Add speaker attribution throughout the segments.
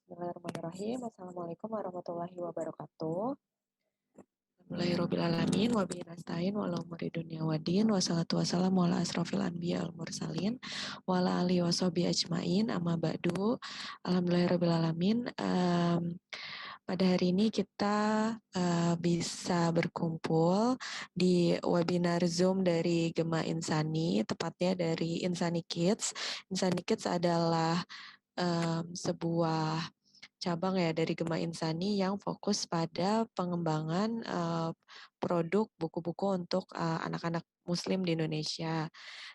Speaker 1: Bismillahirrahmanirrahim. Assalamualaikum warahmatullahi wabarakatuh. Alhamdulillahirrabbilalamin wa bihi nasta'in wa ala umuri dunya waddin wassalatu wassalamu ala asrofil anbiya wal mursalin wa ala alihi washabihi ajmain amma ba'du. Alhamdulillahirrabbilalamin. Pada hari ini kita bisa berkumpul di webinar Zoom dari Gema Insani, tepatnya dari Insani Kids. Insani Kids adalah sebuah cabang ya dari Gema Insani yang fokus pada pengembangan produk buku-buku untuk anak-anak Muslim di Indonesia.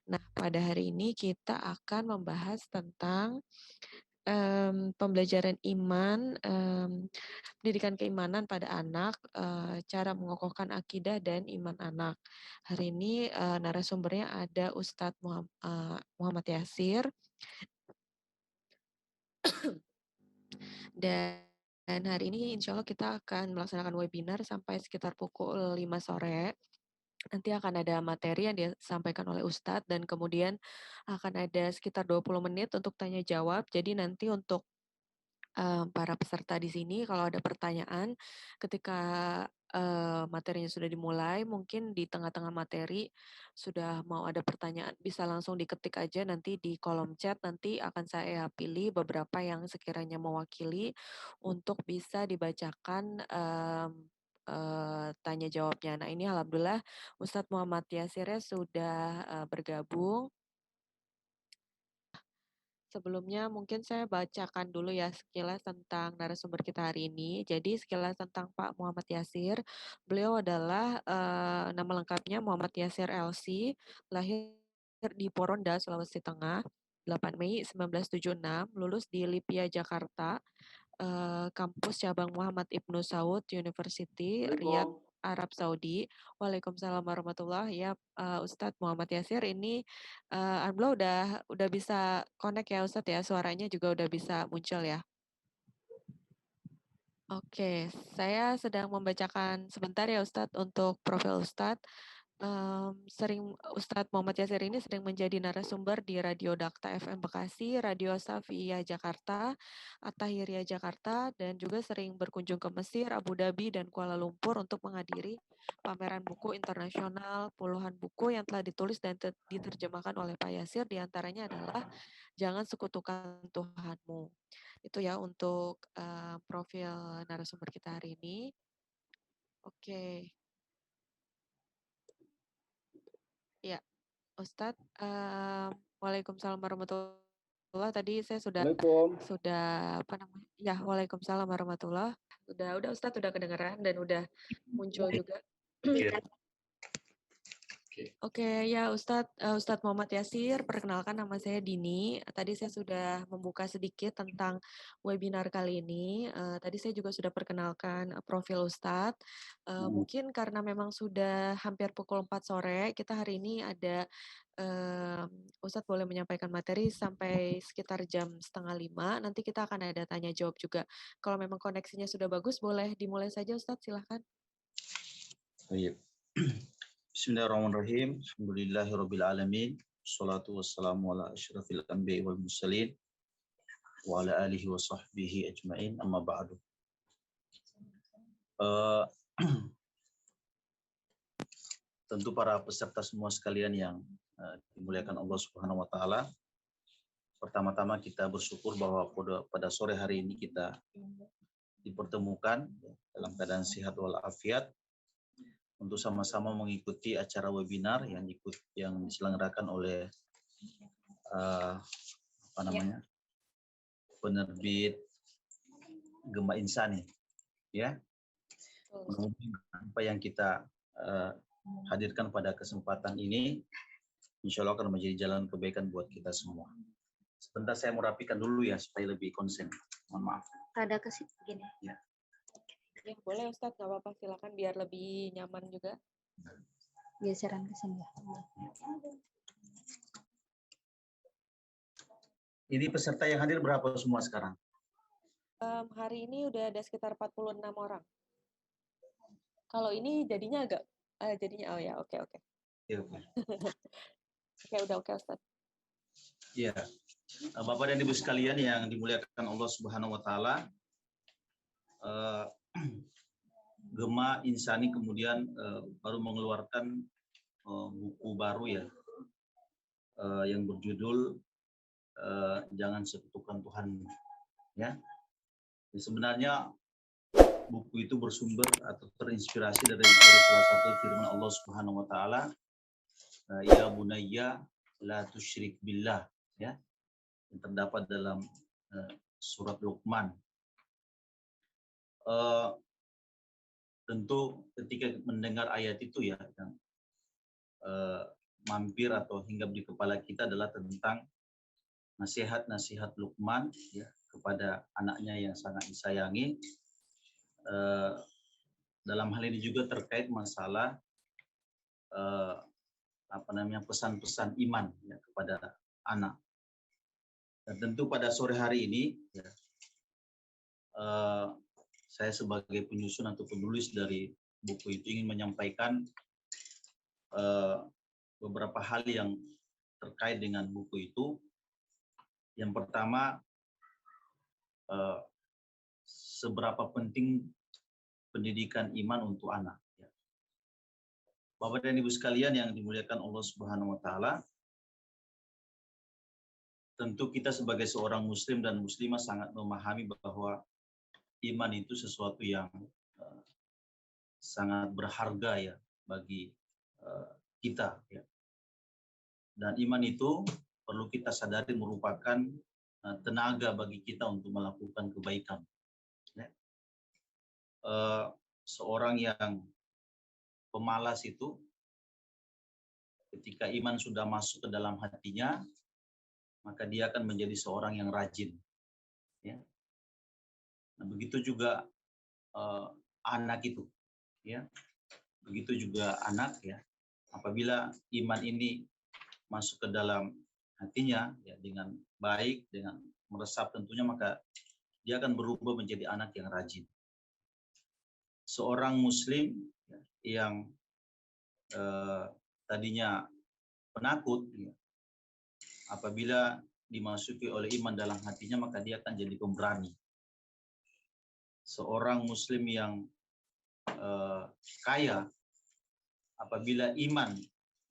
Speaker 1: Nah, pada hari ini kita akan membahas tentang pembelajaran iman, pendidikan keimanan pada anak, cara mengokohkan akidah dan iman anak. Hari ini narasumbernya ada Ustadz Muhammad Yasir. Dan hari ini insya Allah kita akan melaksanakan webinar sampai sekitar pukul 5 sore. Nanti akan ada materi yang disampaikan oleh Ustadz dan kemudian akan ada sekitar 20 menit untuk tanya jawab. Jadi nanti untuk para peserta di sini kalau ada pertanyaan ketika materinya sudah dimulai, mungkin di tengah-tengah materi sudah mau ada pertanyaan bisa langsung diketik aja nanti di kolom chat, nanti akan saya pilih beberapa yang sekiranya mewakili untuk bisa dibacakan tanya jawabnya. Nah, ini alhamdulillah Ustadz Muhammad Yasirnya sudah bergabung. Sebelumnya mungkin saya bacakan dulu ya sekilas tentang narasumber kita hari ini. Jadi sekilas tentang Pak Muhammad Yasir, beliau adalah nama lengkapnya Muhammad Yasir LC, lahir di Poronda, Sulawesi Tengah, 8 Mei 1976, lulus di Lipia, Jakarta, kampus cabang Muhammad Ibnu Saud University, Riyadh, Arab Saudi. Waalaikumsalam warahmatullahi ya Ustadz Muhammad Yasir ini alhamdulillah udah bisa connect ya Ustadz ya, suaranya juga udah bisa muncul ya. Oke, saya sedang membacakan sebentar ya Ustadz untuk profil Ustadz. Ustadz Muhammad Yasir ini sering menjadi narasumber di Radio Dakta FM Bekasi, Radio Safiyah Jakarta, At-Tahiriyah Jakarta, dan juga sering berkunjung ke Mesir, Abu Dhabi, dan Kuala Lumpur untuk menghadiri pameran buku internasional. Puluhan buku yang telah ditulis dan diterjemahkan oleh Pak Yasir, diantaranya adalah Jangan Sekutukan Tuhanmu. Itu ya untuk profil narasumber kita hari ini. Oke. Ya, Ustadz, waalaikumsalam warahmatullahi. Tadi saya sudah apa namanya? Ya, waalaikumsalam warahmatullahi. Udah Ustadz udah kedengeran dan udah muncul juga. Oke, ya Ustadz Muhammad Yasir, perkenalkan nama saya Dini. Tadi saya sudah membuka sedikit tentang webinar kali ini. Tadi saya juga sudah perkenalkan profil Ustadz. Mungkin karena memang sudah hampir pukul 4 sore, kita hari ini ada Ustadz boleh menyampaikan materi sampai sekitar jam 4:30. Nanti kita akan ada tanya jawab juga. Kalau memang koneksinya sudah bagus, boleh dimulai saja Ustadz, silahkan.
Speaker 2: Baik. Bismillahirrahmanirrahim. Alhamdulillahirabbil alamin. Wassalatu wassalamu ala asyrafil anbiya'i wal mursalin wa ala alihi wa sahbihi ajmain. Amma ba'du. Tentu para peserta semua sekalian yang dimuliakan Allah Subhanahu wa taala. Pertama-tama kita bersyukur bahwa pada sore hari ini kita dipertemukan dalam keadaan sehat walafiat untuk sama-sama mengikuti acara webinar yang diselenggarakan oleh penerbit Gema Insani, ya. Apa yang kita hadirkan pada kesempatan ini, insya Allah akan menjadi jalan kebaikan buat kita semua. Sebentar saya mau rapikan dulu ya supaya lebih konsen. Mohon maaf.
Speaker 3: Ada kesini gini.
Speaker 2: Ya.
Speaker 1: Ya, boleh Ustadz, nggak apa-apa, silakan biar lebih nyaman juga.
Speaker 3: Geseran ke sini ya.
Speaker 2: Ini peserta yang hadir berapa semua sekarang?
Speaker 1: Hari ini udah ada sekitar 46 orang. Kalau ini jadinya agak, oh ya, oke.
Speaker 2: Ya,
Speaker 1: Oke, udah oke Ustadz.
Speaker 2: Ya, Bapak dan Ibu sekalian yang dimuliakan Allah Subhanahu wa taala, Gema Insani kemudian baru mengeluarkan buku baru ya, yang berjudul Jangan Sekutukan Tuhan. Ya, sebenarnya buku itu bersumber atau terinspirasi dari salah satu firman Allah Subhanahu wa taala, ya bunayya la tusyrik billah, ya, yang terdapat dalam surat Luqman. Tentu ketika mendengar ayat itu ya, yang mampir atau hinggap di kepala kita adalah tentang nasihat-nasihat Luqman ya, kepada anaknya yang sangat disayangi. Dalam hal ini juga terkait masalah pesan-pesan iman ya, kepada anak. Dan tentu pada sore hari ini ya, saya sebagai penyusun atau penulis dari buku itu ingin menyampaikan beberapa hal yang terkait dengan buku itu. Yang pertama, seberapa penting pendidikan iman untuk anak. Bapak dan Ibu sekalian yang dimuliakan Allah Subhanahu wa taala, tentu kita sebagai seorang muslim dan muslimah sangat memahami bahwa iman itu sesuatu yang sangat berharga ya bagi kita ya. Dan iman itu perlu kita sadari merupakan tenaga bagi kita untuk melakukan kebaikan. Ya. Seorang yang pemalas itu ketika iman sudah masuk ke dalam hatinya, maka dia akan menjadi seorang yang rajin. Ya. Nah, begitu juga anak itu, ya. Begitu juga anak ya. Apabila iman ini masuk ke dalam hatinya ya, dengan baik, dengan meresap tentunya, maka dia akan berubah menjadi anak yang rajin. Seorang muslim ya, yang tadinya penakut ya, apabila dimasuki oleh iman dalam hatinya, maka dia akan jadi pemberani. Seorang muslim yang kaya, apabila iman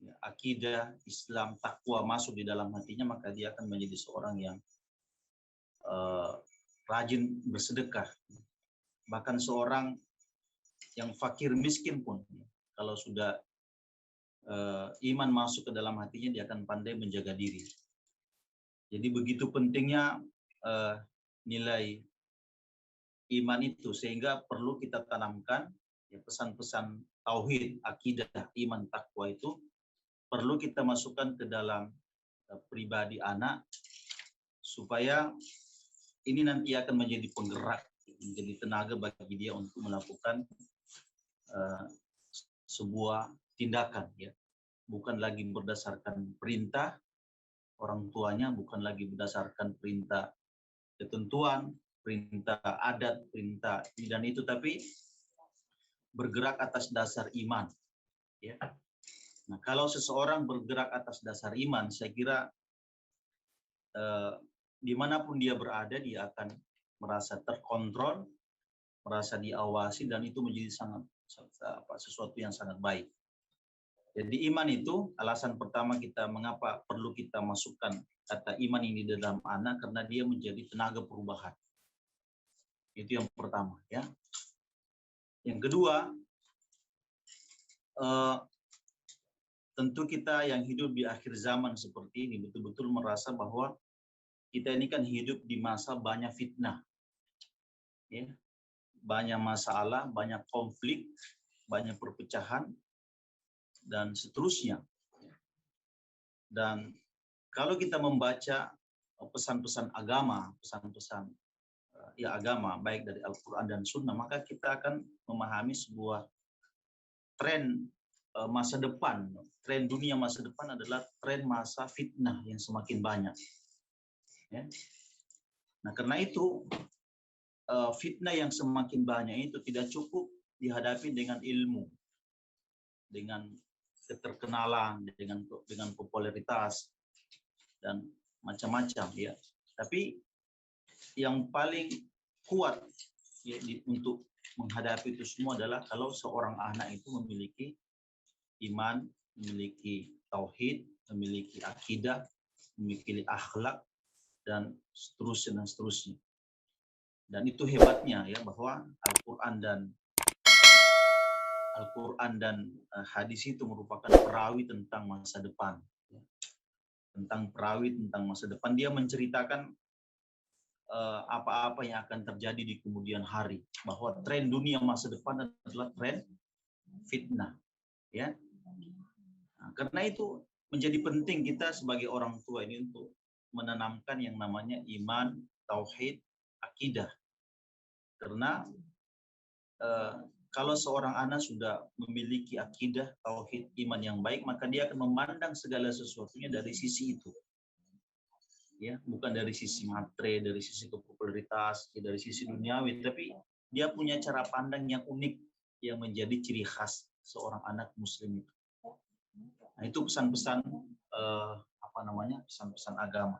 Speaker 2: ya, akidah Islam takwa masuk di dalam hatinya, maka dia akan menjadi seorang yang rajin bersedekah. Bahkan seorang yang fakir miskin pun kalau sudah iman masuk ke dalam hatinya, dia akan pandai menjaga diri. Jadi begitu pentingnya nilai iman itu, sehingga perlu kita tanamkan ya, pesan-pesan tauhid, akidah, iman, takwa itu perlu kita masukkan ke dalam pribadi anak, supaya ini nanti akan menjadi penggerak, menjadi tenaga bagi dia untuk melakukan sebuah tindakan ya, bukan lagi berdasarkan perintah orang tuanya, bukan lagi berdasarkan perintah ketentuan, perintah adat, perintah ini dan itu, tapi bergerak atas dasar iman ya. Nah, kalau seseorang bergerak atas dasar iman, saya kira dimanapun dia berada, dia akan merasa terkontrol, merasa diawasi, dan itu menjadi sesuatu yang sangat baik. Jadi iman itu alasan pertama kita mengapa perlu kita masukkan kata iman ini dalam anak, karena dia menjadi tenaga perubahan. Itu yang pertama ya. Yang kedua, tentu kita yang hidup di akhir zaman seperti ini betul-betul merasa bahwa kita ini kan hidup di masa banyak fitnah, ya, banyak masalah, banyak konflik, banyak perpecahan, dan seterusnya. Dan kalau kita membaca pesan-pesan agama, pesan-pesan ya agama, baik dari Al-Quran dan Sunnah, maka kita akan memahami sebuah tren masa depan. Tren dunia masa depan adalah tren masa fitnah yang semakin banyak. Ya. Nah, karena itu fitnah yang semakin banyak itu tidak cukup dihadapi dengan ilmu, dengan keterkenalan, dengan popularitas, dan macam-macam ya. Tapi yang paling kuat ya, untuk menghadapi itu semua adalah kalau seorang anak itu memiliki iman, memiliki tauhid, memiliki akidah, memiliki akhlak, dan seterusnya dan seterusnya. Dan itu hebatnya ya, bahwa Al-Quran dan hadis itu merupakan perawi tentang masa depan. Tentang perawi tentang masa depan. Dia menceritakan apa-apa yang akan terjadi di kemudian hari. Bahwa tren dunia masa depan adalah tren fitnah. Ya. Nah, karena itu menjadi penting kita sebagai orang tua ini untuk menanamkan yang namanya iman, tauhid, akidah. Karena kalau seorang anak sudah memiliki akidah, tauhid, iman yang baik, maka dia akan memandang segala sesuatunya dari sisi itu. Ya, bukan dari sisi materi, dari sisi popularitas, dari sisi duniawi, tapi dia punya cara pandang yang unik yang menjadi ciri khas seorang anak muslim itu. Nah, itu pesan-pesan pesan-pesan agama.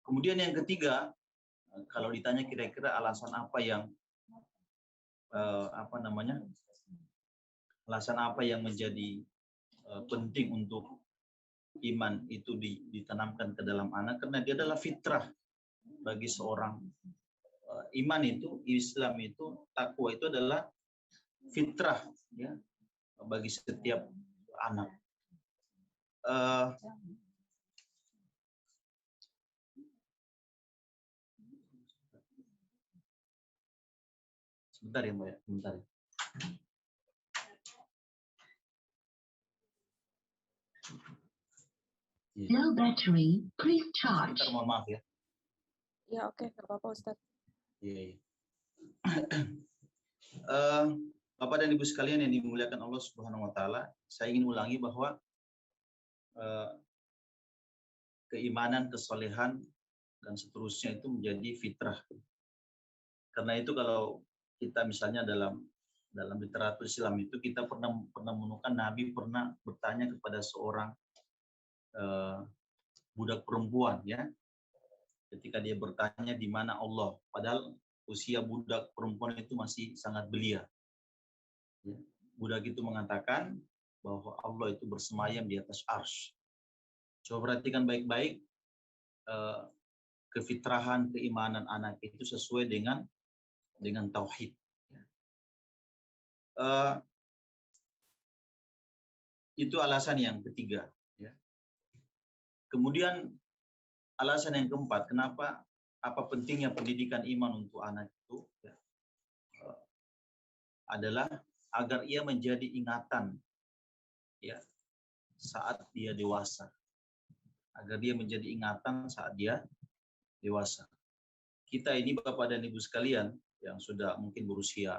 Speaker 2: Kemudian yang ketiga, kalau ditanya kira-kira alasan apa yang alasan apa yang menjadi penting untuk iman itu ditanamkan ke dalam anak, karena dia adalah fitrah bagi seorang. Iman itu, Islam itu, takwa itu adalah fitrah ya bagi setiap anak. Sebentar ya Mbak ya, sebentar ya.
Speaker 4: No battery, please charge.
Speaker 2: Sebentar, mohon maaf ya.
Speaker 1: Ya oke, nggak apa-apa Ustadz.
Speaker 2: Iya. Bapak dan Ibu sekalian yang dimuliakan Allah Subhanahu wa taala, saya ingin ulangi bahwa keimanan, kesolehan dan seterusnya itu menjadi fitrah. Karena itu kalau kita misalnya dalam literatur Islam itu kita pernah menemukan Nabi pernah bertanya kepada seorang budak perempuan ya. Ketika dia bertanya di mana Allah, padahal usia budak perempuan itu masih sangat belia. Ya. Budak itu mengatakan bahwa Allah itu bersemayam di atas arsy. Coba perhatikan baik-baik kefitrahan, keimanan anak itu sesuai dengan tauhid. Itu alasan yang ketiga. Ya. Kemudian alasan yang keempat, kenapa apa pentingnya pendidikan iman untuk anak itu ya, adalah agar ia menjadi ingatan ya saat dia dewasa. Agar dia menjadi ingatan saat dia dewasa. Kita ini Bapak dan Ibu sekalian yang sudah mungkin berusia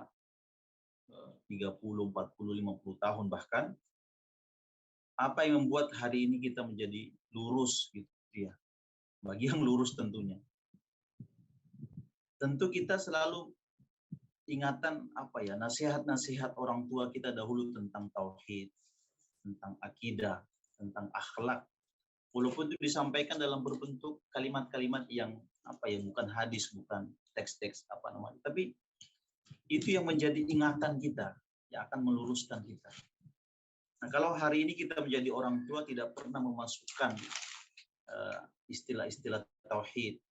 Speaker 2: 30, 40, 50 tahun bahkan, apa yang membuat hari ini kita menjadi lurus gitu ya. Bagi yang lurus tentunya. Tentu kita selalu ingatan nasihat-nasihat orang tua kita dahulu tentang tauhid, tentang akidah, tentang akhlak. Walaupun itu disampaikan dalam berbentuk kalimat-kalimat yang bukan hadis, bukan teks-teks tapi itu yang menjadi ingatan kita, yang akan meluruskan kita. Nah, kalau hari ini kita menjadi orang tua tidak pernah memasukkan istilah-istilah tauhid,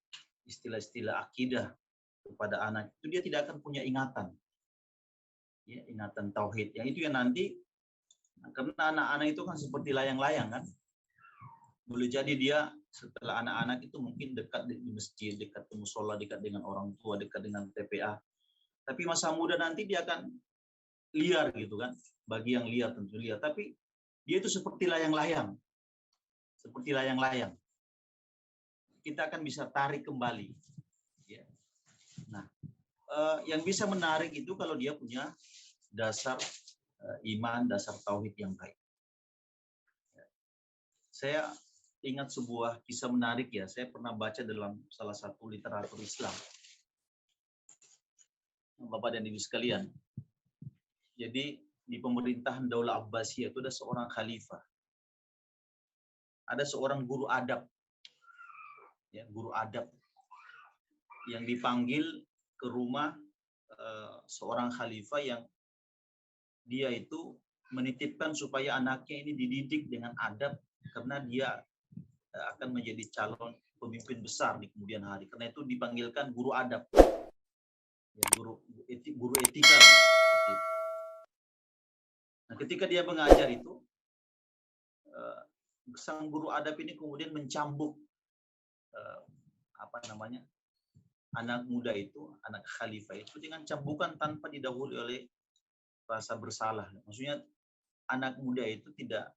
Speaker 2: istilah-istilah akidah kepada anak, itu dia tidak akan punya ingatan. Ya, ingatan tauhid. Yang itu yang nanti, karena anak-anak itu kan seperti layang-layang kan. Boleh jadi dia setelah anak-anak itu mungkin dekat di masjid, dekat di musola, dekat dengan orang tua, dekat dengan TPA. Tapi masa muda nanti dia akan liar gitu kan. Bagi yang liar tentu liar. Tapi dia itu seperti layang-layang. Seperti layang-layang. Kita akan bisa tarik kembali. Ya. Nah, yang bisa menarik itu kalau dia punya dasar iman, dasar tauhid yang baik. Saya ingat sebuah kisah menarik ya. Saya pernah baca dalam salah satu literatur Islam. Bapak dan Ibu sekalian. Jadi di pemerintahan Daulah Abbasiyah itu ada seorang khalifah. Ada seorang guru adab. ya, guru adab yang dipanggil ke rumah seorang khalifah yang dia itu menitipkan supaya anaknya ini dididik dengan adab karena dia akan menjadi calon pemimpin besar di kemudian hari. Karena itu dipanggilkan guru adab, ya, guru etika. Nah, ketika dia mengajar itu, sang guru adab ini kemudian mencambuk anak muda itu, anak khalifah itu dengan cambukan tanpa didahului oleh rasa bersalah. Maksudnya anak muda itu tidak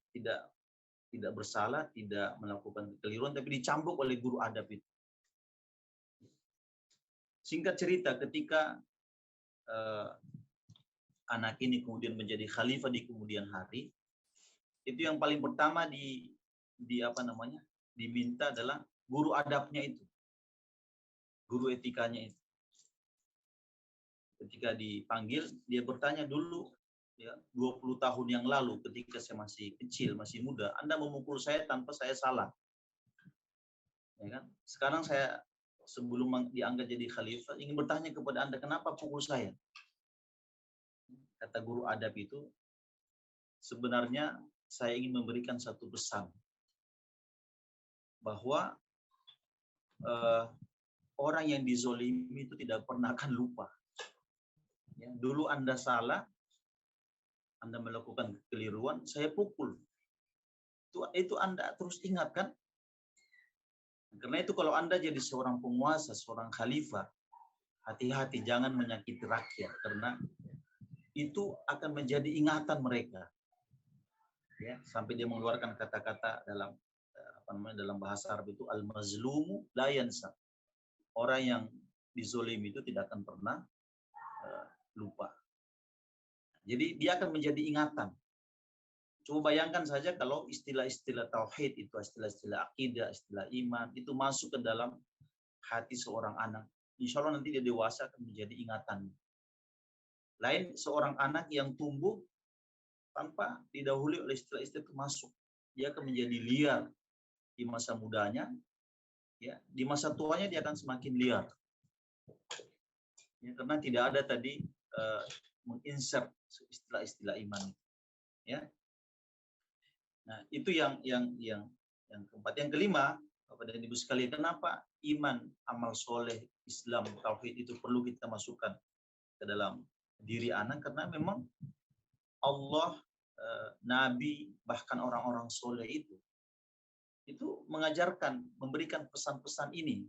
Speaker 2: bersalah, tidak melakukan kekeliruan, tapi dicambuk oleh guru adab itu. Singkat cerita, ketika anak ini kemudian menjadi khalifah di kemudian hari, itu yang paling pertama diminta adalah guru adabnya itu, guru etikanya itu. Ketika dipanggil, dia bertanya dulu, ya, 20 tahun yang lalu ketika saya masih kecil, masih muda, Anda memukul saya tanpa saya salah. Ya kan? Sekarang saya sebelum diangkat jadi khalifah ingin bertanya kepada Anda, kenapa pukul saya? Kata guru adab itu, sebenarnya saya ingin memberikan satu pesan bahwa orang yang dizolimi itu tidak pernah akan lupa. Ya, dulu Anda salah, Anda melakukan kekeliruan, saya pukul. Itu Anda terus ingat kan? Karena itu kalau Anda jadi seorang penguasa, seorang khalifah, hati-hati jangan menyakiti rakyat karena itu akan menjadi ingatan mereka. Ya, sampai dia mengeluarkan kata-kata dalam dalam bahasa Arab itu al-mazlumu la yansa. Orang yang dizolimi itu tidak akan pernah lupa. Jadi dia akan menjadi ingatan. Coba bayangkan saja kalau istilah-istilah tauhid itu, istilah-istilah akidah, istilah iman itu masuk ke dalam hati seorang anak. Insya Allah nanti dia dewasa akan menjadi ingatan. Lain seorang anak yang tumbuh tanpa didahului oleh istilah-istilah itu masuk. Dia akan menjadi liar di masa mudanya, ya, di masa tuanya dia akan semakin liar. Ya, karena tidak ada tadi menginsert istilah-istilah iman. Ya. Nah, itu yang keempat. Yang kelima, Bapak dan Ibu sekalian, kenapa iman, amal soleh, Islam, tauhid itu perlu kita masukkan ke dalam diri anak? Karena memang Allah, Nabi, bahkan orang-orang soleh itu mengajarkan, memberikan pesan-pesan ini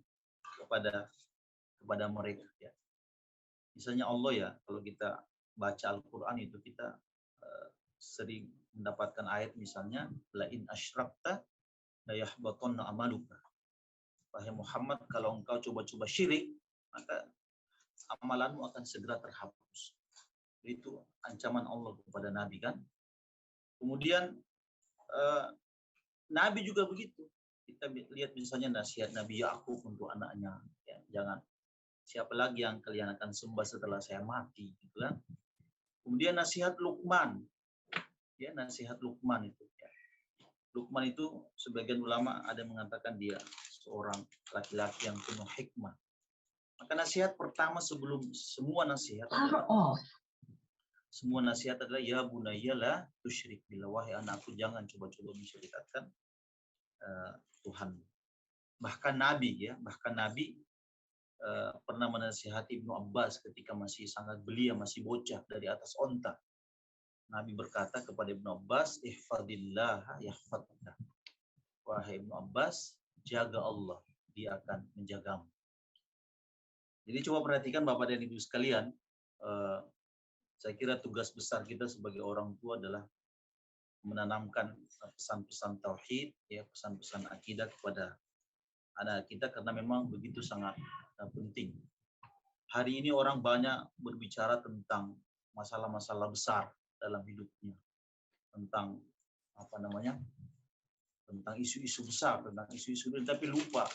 Speaker 2: kepada mereka. Ya. Misalnya Allah, ya, kalau kita baca Al-Quran itu kita sering mendapatkan ayat misalnya la in asyrakta la yahbatanna amaluka. Wahai Muhammad, kalau engkau coba-coba syirik, maka amalanmu akan segera terhapus. Itu ancaman Allah kepada Nabi kan. Kemudian Nabi juga begitu. Kita lihat misalnya nasihat Nabi Yakub untuk anaknya, ya, jangan siapa lagi yang kalian akan sembah setelah saya mati, gitu kan. Kemudian nasihat Luqman, ya, nasihat Luqman itu. Ya. Luqman itu sebagian ulama ada yang mengatakan dia seorang laki-laki yang penuh hikmah. Maka nasihat pertama sebelum semua nasihat adalah ya bunayya la tusyrik billah, wahai anakku jangan coba-coba mensyirikkan Tuhan. Bahkan Nabi pernah menasihati Ibnu Abbas ketika masih sangat belia, masih bocah dari atas onta. Nabi berkata kepada Ibnu Abbas, ihfadillah yahfadka. Wahai Ibnu Abbas, jaga Allah, dia akan menjagamu. Jadi coba perhatikan Bapak dan Ibu sekalian, saya kira tugas besar kita sebagai orang tua adalah menanamkan pesan-pesan tauhid, ya, pesan-pesan akidah kepada anak kita karena memang begitu sangat penting. Hari ini orang banyak berbicara tentang masalah-masalah besar dalam hidupnya, tentang tentang isu-isu besar, tentang isu-isu, tapi lupa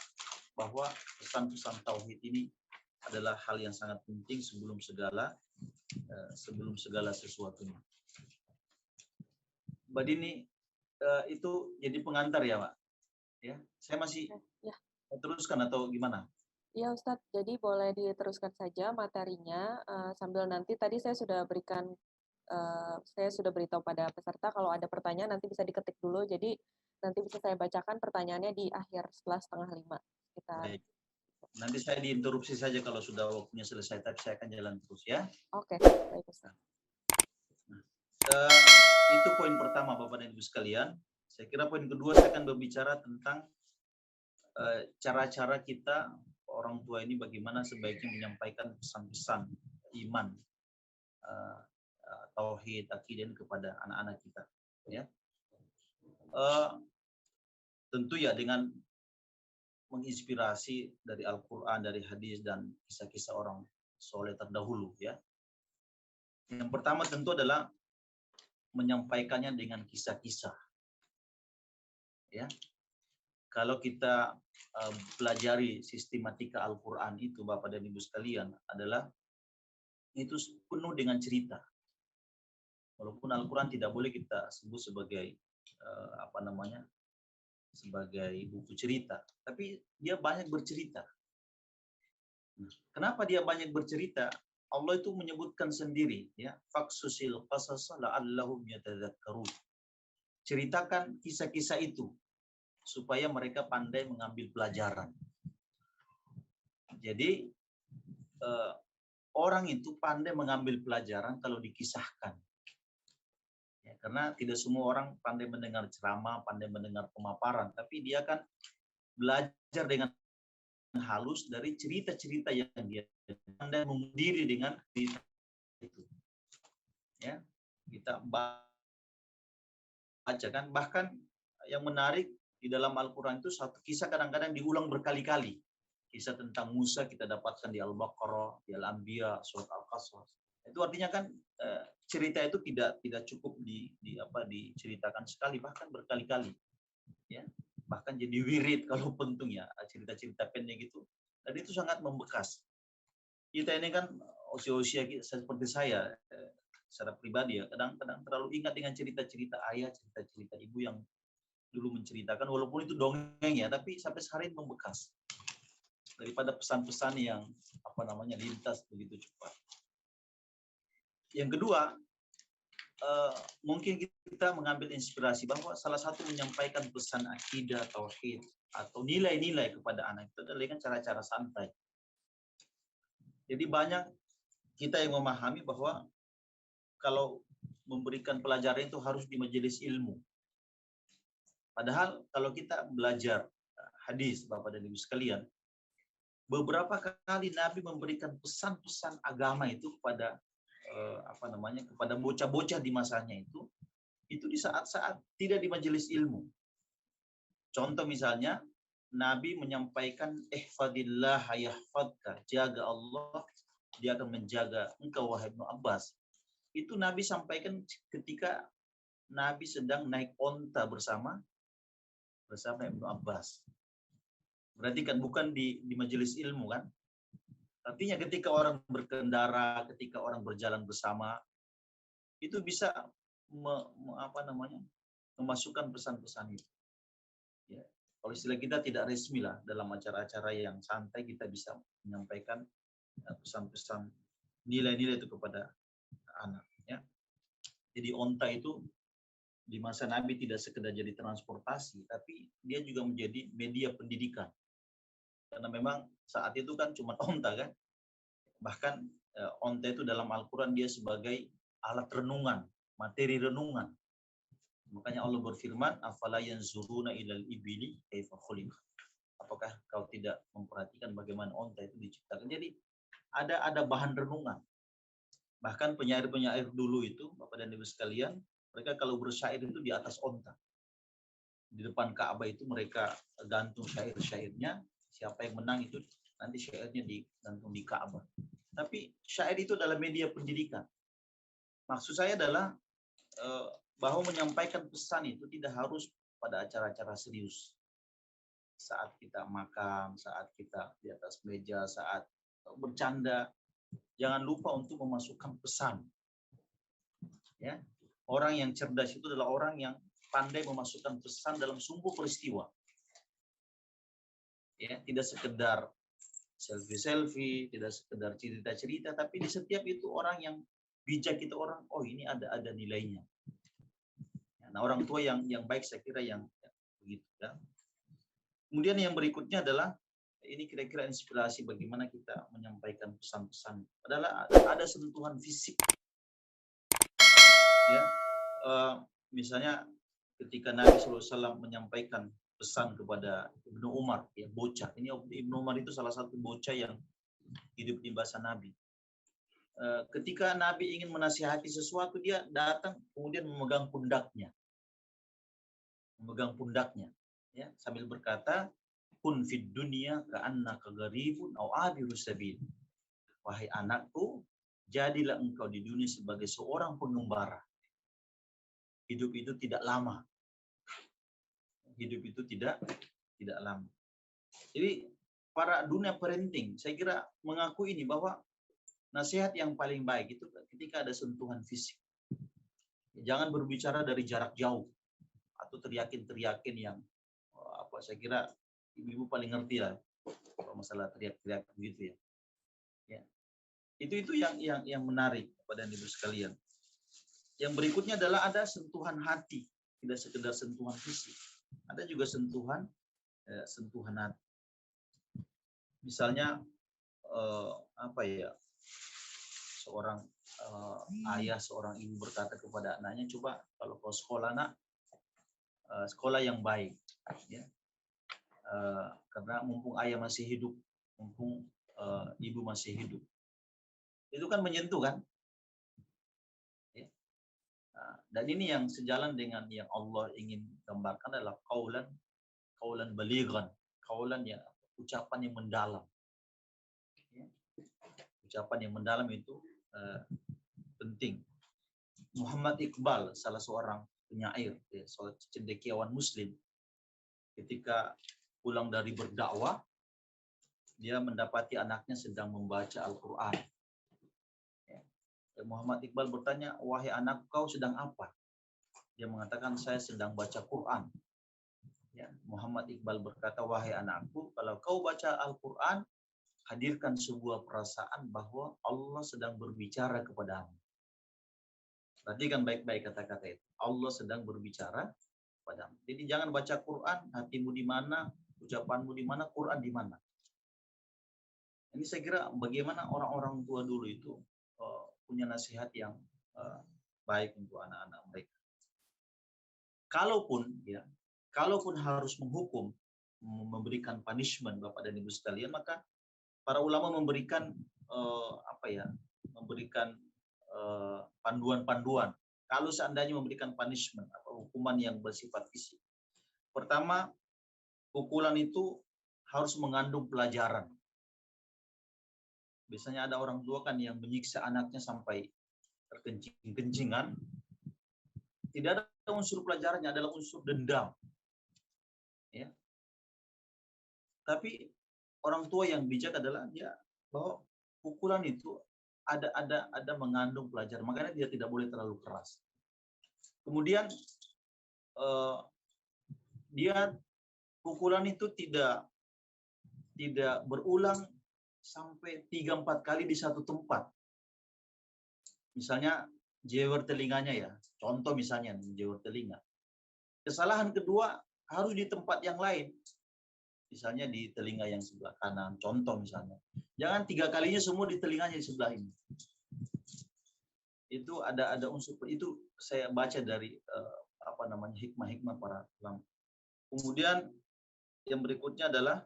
Speaker 2: bahwa pesan-pesan tauhid ini adalah hal yang sangat penting sebelum segala sesuatunya. Mbak Dini, itu jadi pengantar ya, Pak. Ya, saya masih Teruskan atau gimana?
Speaker 1: Iya Ustadz, jadi boleh diteruskan saja materinya sambil nanti tadi saya sudah beritahu pada peserta kalau ada pertanyaan nanti bisa diketik dulu. Jadi nanti bisa saya bacakan pertanyaannya di akhir setelah 4:30 sekitar.
Speaker 2: Baik. Nanti saya diinterupsi saja kalau sudah waktunya selesai, tapi saya akan jalan terus ya.
Speaker 1: Oke, baik Ustadz.
Speaker 2: Itu poin pertama Bapak dan Ibu sekalian. Saya kira poin kedua saya akan berbicara tentang cara-cara kita orang tua ini bagaimana sebaiknya menyampaikan pesan-pesan iman, tauhid, akidah kepada anak-anak kita. Ya, tentu ya dengan menginspirasi dari Al-Quran, dari hadis dan kisah-kisah orang soleh terdahulu. Ya, yang pertama tentu adalah menyampaikannya dengan kisah-kisah. Ya, kalau kita pelajari sistematika Al-Quran itu, Bapak dan Ibu sekalian, adalah itu penuh dengan cerita. Walaupun Al-Quran tidak boleh kita sebut sebagai sebagai buku cerita, tapi dia banyak bercerita. Kenapa dia banyak bercerita? Allah itu menyebutkan sendiri, ya, faqsusil qasasa la'allahum yatadzakkarun. Ceritakan kisah-kisah itu supaya mereka pandai mengambil pelajaran. Jadi orang itu pandai mengambil pelajaran kalau dikisahkan. Ya, karena tidak semua orang pandai mendengar ceramah, pandai mendengar pemaparan, tapi dia kan belajar dengan halus dari cerita-cerita yang dia pandai mendiri dengan cerita itu. Ya, kita baca kan, bahkan yang menarik di dalam Al-Quran itu satu kisah kadang-kadang diulang berkali-kali. Kisah tentang Musa kita dapatkan di Al-Baqarah, di Al-Anbiya, surat Al-Qasas. Itu artinya kan cerita itu tidak cukup diceritakan sekali, bahkan berkali-kali. Ya, bahkan jadi wirid kalau penting ya, cerita-cerita pendek gitu. Dan itu sangat membekas. Kita ini kan usia-usia seperti saya secara pribadi ya, kadang-kadang terlalu ingat dengan cerita-cerita ayah, cerita-cerita ibu yang dulu menceritakan, walaupun itu dongeng ya, tapi sampai sekarang membekas daripada pesan-pesan yang lintas begitu cepat. Yang kedua, mungkin kita mengambil inspirasi bahwa salah satu menyampaikan pesan akidah, tauhid atau nilai-nilai kepada anak itu adalah dengan cara-cara santai. Jadi banyak kita yang memahami bahwa kalau memberikan pelajaran itu harus di majelis ilmu. Padahal kalau kita belajar hadis, Bapak dan Ibu sekalian, beberapa kali Nabi memberikan pesan-pesan agama itu kepada kepada bocah-bocah di masanya itu di saat-saat tidak di majelis ilmu. Contoh misalnya, Nabi menyampaikan ihfadillah yahfadka, jaga Allah, dia akan menjaga engkau wahai Ibnu Abbas. Itu Nabi sampaikan ketika Nabi sedang naik onta bersama Ibnu Abbas. Berarti kan bukan di majelis ilmu kan? Artinya ketika orang berkendara, ketika orang berjalan bersama, itu bisa memasukkan pesan-pesan itu. Ya, kalau istilah kita tidak resmi lah, dalam acara-acara yang santai kita bisa menyampaikan pesan-pesan nilai-nilai itu kepada anak. Ya. Jadi onta itu di masa Nabi tidak sekedar jadi transportasi, tapi dia juga menjadi media pendidikan. Karena memang saat itu kan cuma onta kan. Bahkan onta itu dalam Al-Quran dia sebagai alat renungan, materi renungan. Makanya Allah berfirman, afala yanzuruna ilal ibili kaifa khuliqat. Apakah kau tidak memperhatikan bagaimana onta itu diciptakan? Jadi ada bahan renungan. Bahkan penyair-penyair dulu itu, Bapak dan Ibu sekalian, mereka kalau bersyair itu di atas onta. Di depan Ka'bah itu mereka gantung syair-syairnya. Siapa yang menang itu nanti syairnya digantung di Ka'bah. Tapi syair itu adalah media pendidikan. Maksud saya adalah bahwa menyampaikan pesan itu tidak harus pada acara-acara serius. Saat kita makan, saat kita di atas meja, saat bercanda, jangan lupa untuk memasukkan pesan. Ya, orang yang cerdas itu adalah orang yang pandai memasukkan pesan dalam sumber peristiwa. Ya, tidak sekedar selfie, tidak sekedar cerita-cerita, tapi di setiap itu orang yang bijak itu orang, oh ini ada nilainya. Nah, orang tua yang baik saya kira yang begitu ya. Kemudian yang berikutnya adalah ini kira-kira inspirasi bagaimana kita menyampaikan pesan-pesan. Adalah ada sentuhan fisik. Ya, misalnya ketika Nabi SAW menyampaikan pesan kepada Ibnu Umar, ya bocah. Ini Ibnu Umar itu salah satu bocah yang hidup di masa Nabi. Ketika Nabi ingin menasihati sesuatu, dia datang kemudian memegang pundaknya, ya sambil berkata, kun fid dunya ka'annaka gharibun aw abirus sabil. Wahai anakku, jadilah engkau di dunia sebagai seorang pengembara. Hidup itu tidak lama. Hidup itu tidak lama. Jadi para dunia parenting, saya kira mengaku ini bahwa nasihat yang paling baik itu ketika ada sentuhan fisik. Jangan berbicara dari jarak jauh atau teriakin yang saya kira ibu-ibu paling ngerti lah kalau masalah teriak-teriak begitu ya. Ya. Itu yang menarik kepada ibu sekalian. Yang berikutnya adalah ada sentuhan hati, tidak sekedar sentuhan fisik. Ada juga sentuhan hati. Misalnya seorang ayah, seorang ibu berkata kepada anaknya, coba kalau kau sekolah nak, sekolah yang baik, ya. Karena mumpung ayah masih hidup, mumpung ibu masih hidup, itu kan menyentuh kan? Ya. Dan ini yang sejalan dengan yang Allah ingin gambarkan adalah qaulan balighan, qaulan yang ucapan yang mendalam. Ya. Ucapan yang mendalam itu penting. Muhammad Iqbal, salah seorang penyair, ya, seorang cendekiawan Muslim, ketika pulang dari berdakwah, dia mendapati anaknya sedang membaca Al-Quran. Ya. Muhammad Iqbal bertanya, wahai anak, kau sedang apa? Dia mengatakan, saya sedang baca Quran. Ya. Muhammad Iqbal berkata, wahai anakku, kalau kau baca Al-Quran, hadirkan sebuah perasaan bahwa Allah sedang berbicara kepadamu. Perhatikan baik-baik kata-kata itu. Allah sedang berbicara kepadamu. Jadi jangan baca Quran, hatimu di mana, ucapanmu di mana, Quran di mana. Ini saya kira bagaimana orang-orang tua dulu itu punya nasihat yang baik untuk anak-anak mereka. Kalaupun harus menghukum, memberikan punishment Bapak dan Ibu sekalian, maka para ulama memberikan panduan-panduan. Kalau seandainya memberikan punishment atau hukuman yang bersifat fisik. Pertama, pukulan itu harus mengandung pelajaran. Biasanya ada orang tua kan yang menyiksa anaknya sampai terkencing-kencingan. Tidak ada unsur pelajarannya, adalah unsur dendam. Ya. Tapi orang tua yang bijak adalah dia bahwa pukulan itu ada mengandung pelajaran, makanya dia tidak boleh terlalu keras. Kemudian dia pukulan itu tidak berulang sampai 3-4 kali di satu tempat. Misalnya jewer telinganya ya, contoh misalnya jewer telinga. Kesalahan kedua harus di tempat yang lain. Misalnya di telinga yang sebelah kanan, contoh misalnya. Jangan 3 kalinya semua di telinganya di sebelah ini. Itu ada unsur itu saya baca dari hikmah-hikmah para ulama. Kemudian yang berikutnya adalah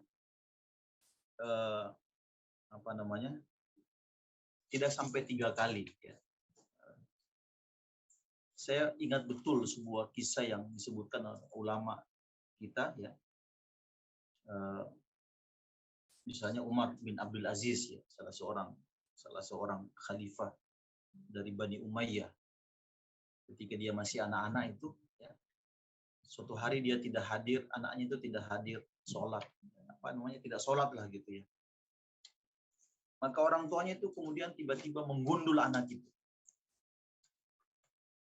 Speaker 2: tidak sampai 3 kali. Ya. Saya ingat betul sebuah kisah yang disebutkan oleh ulama kita, ya. Misalnya Umar bin Abdul Aziz, ya, salah seorang khalifah dari Bani Umayyah. Ketika dia masih anak-anak itu, ya, suatu hari dia tidak hadir, anaknya itu tidak hadir sholat, tidak sholat lah gitu ya. Maka orang tuanya itu kemudian tiba-tiba menggundul anak itu,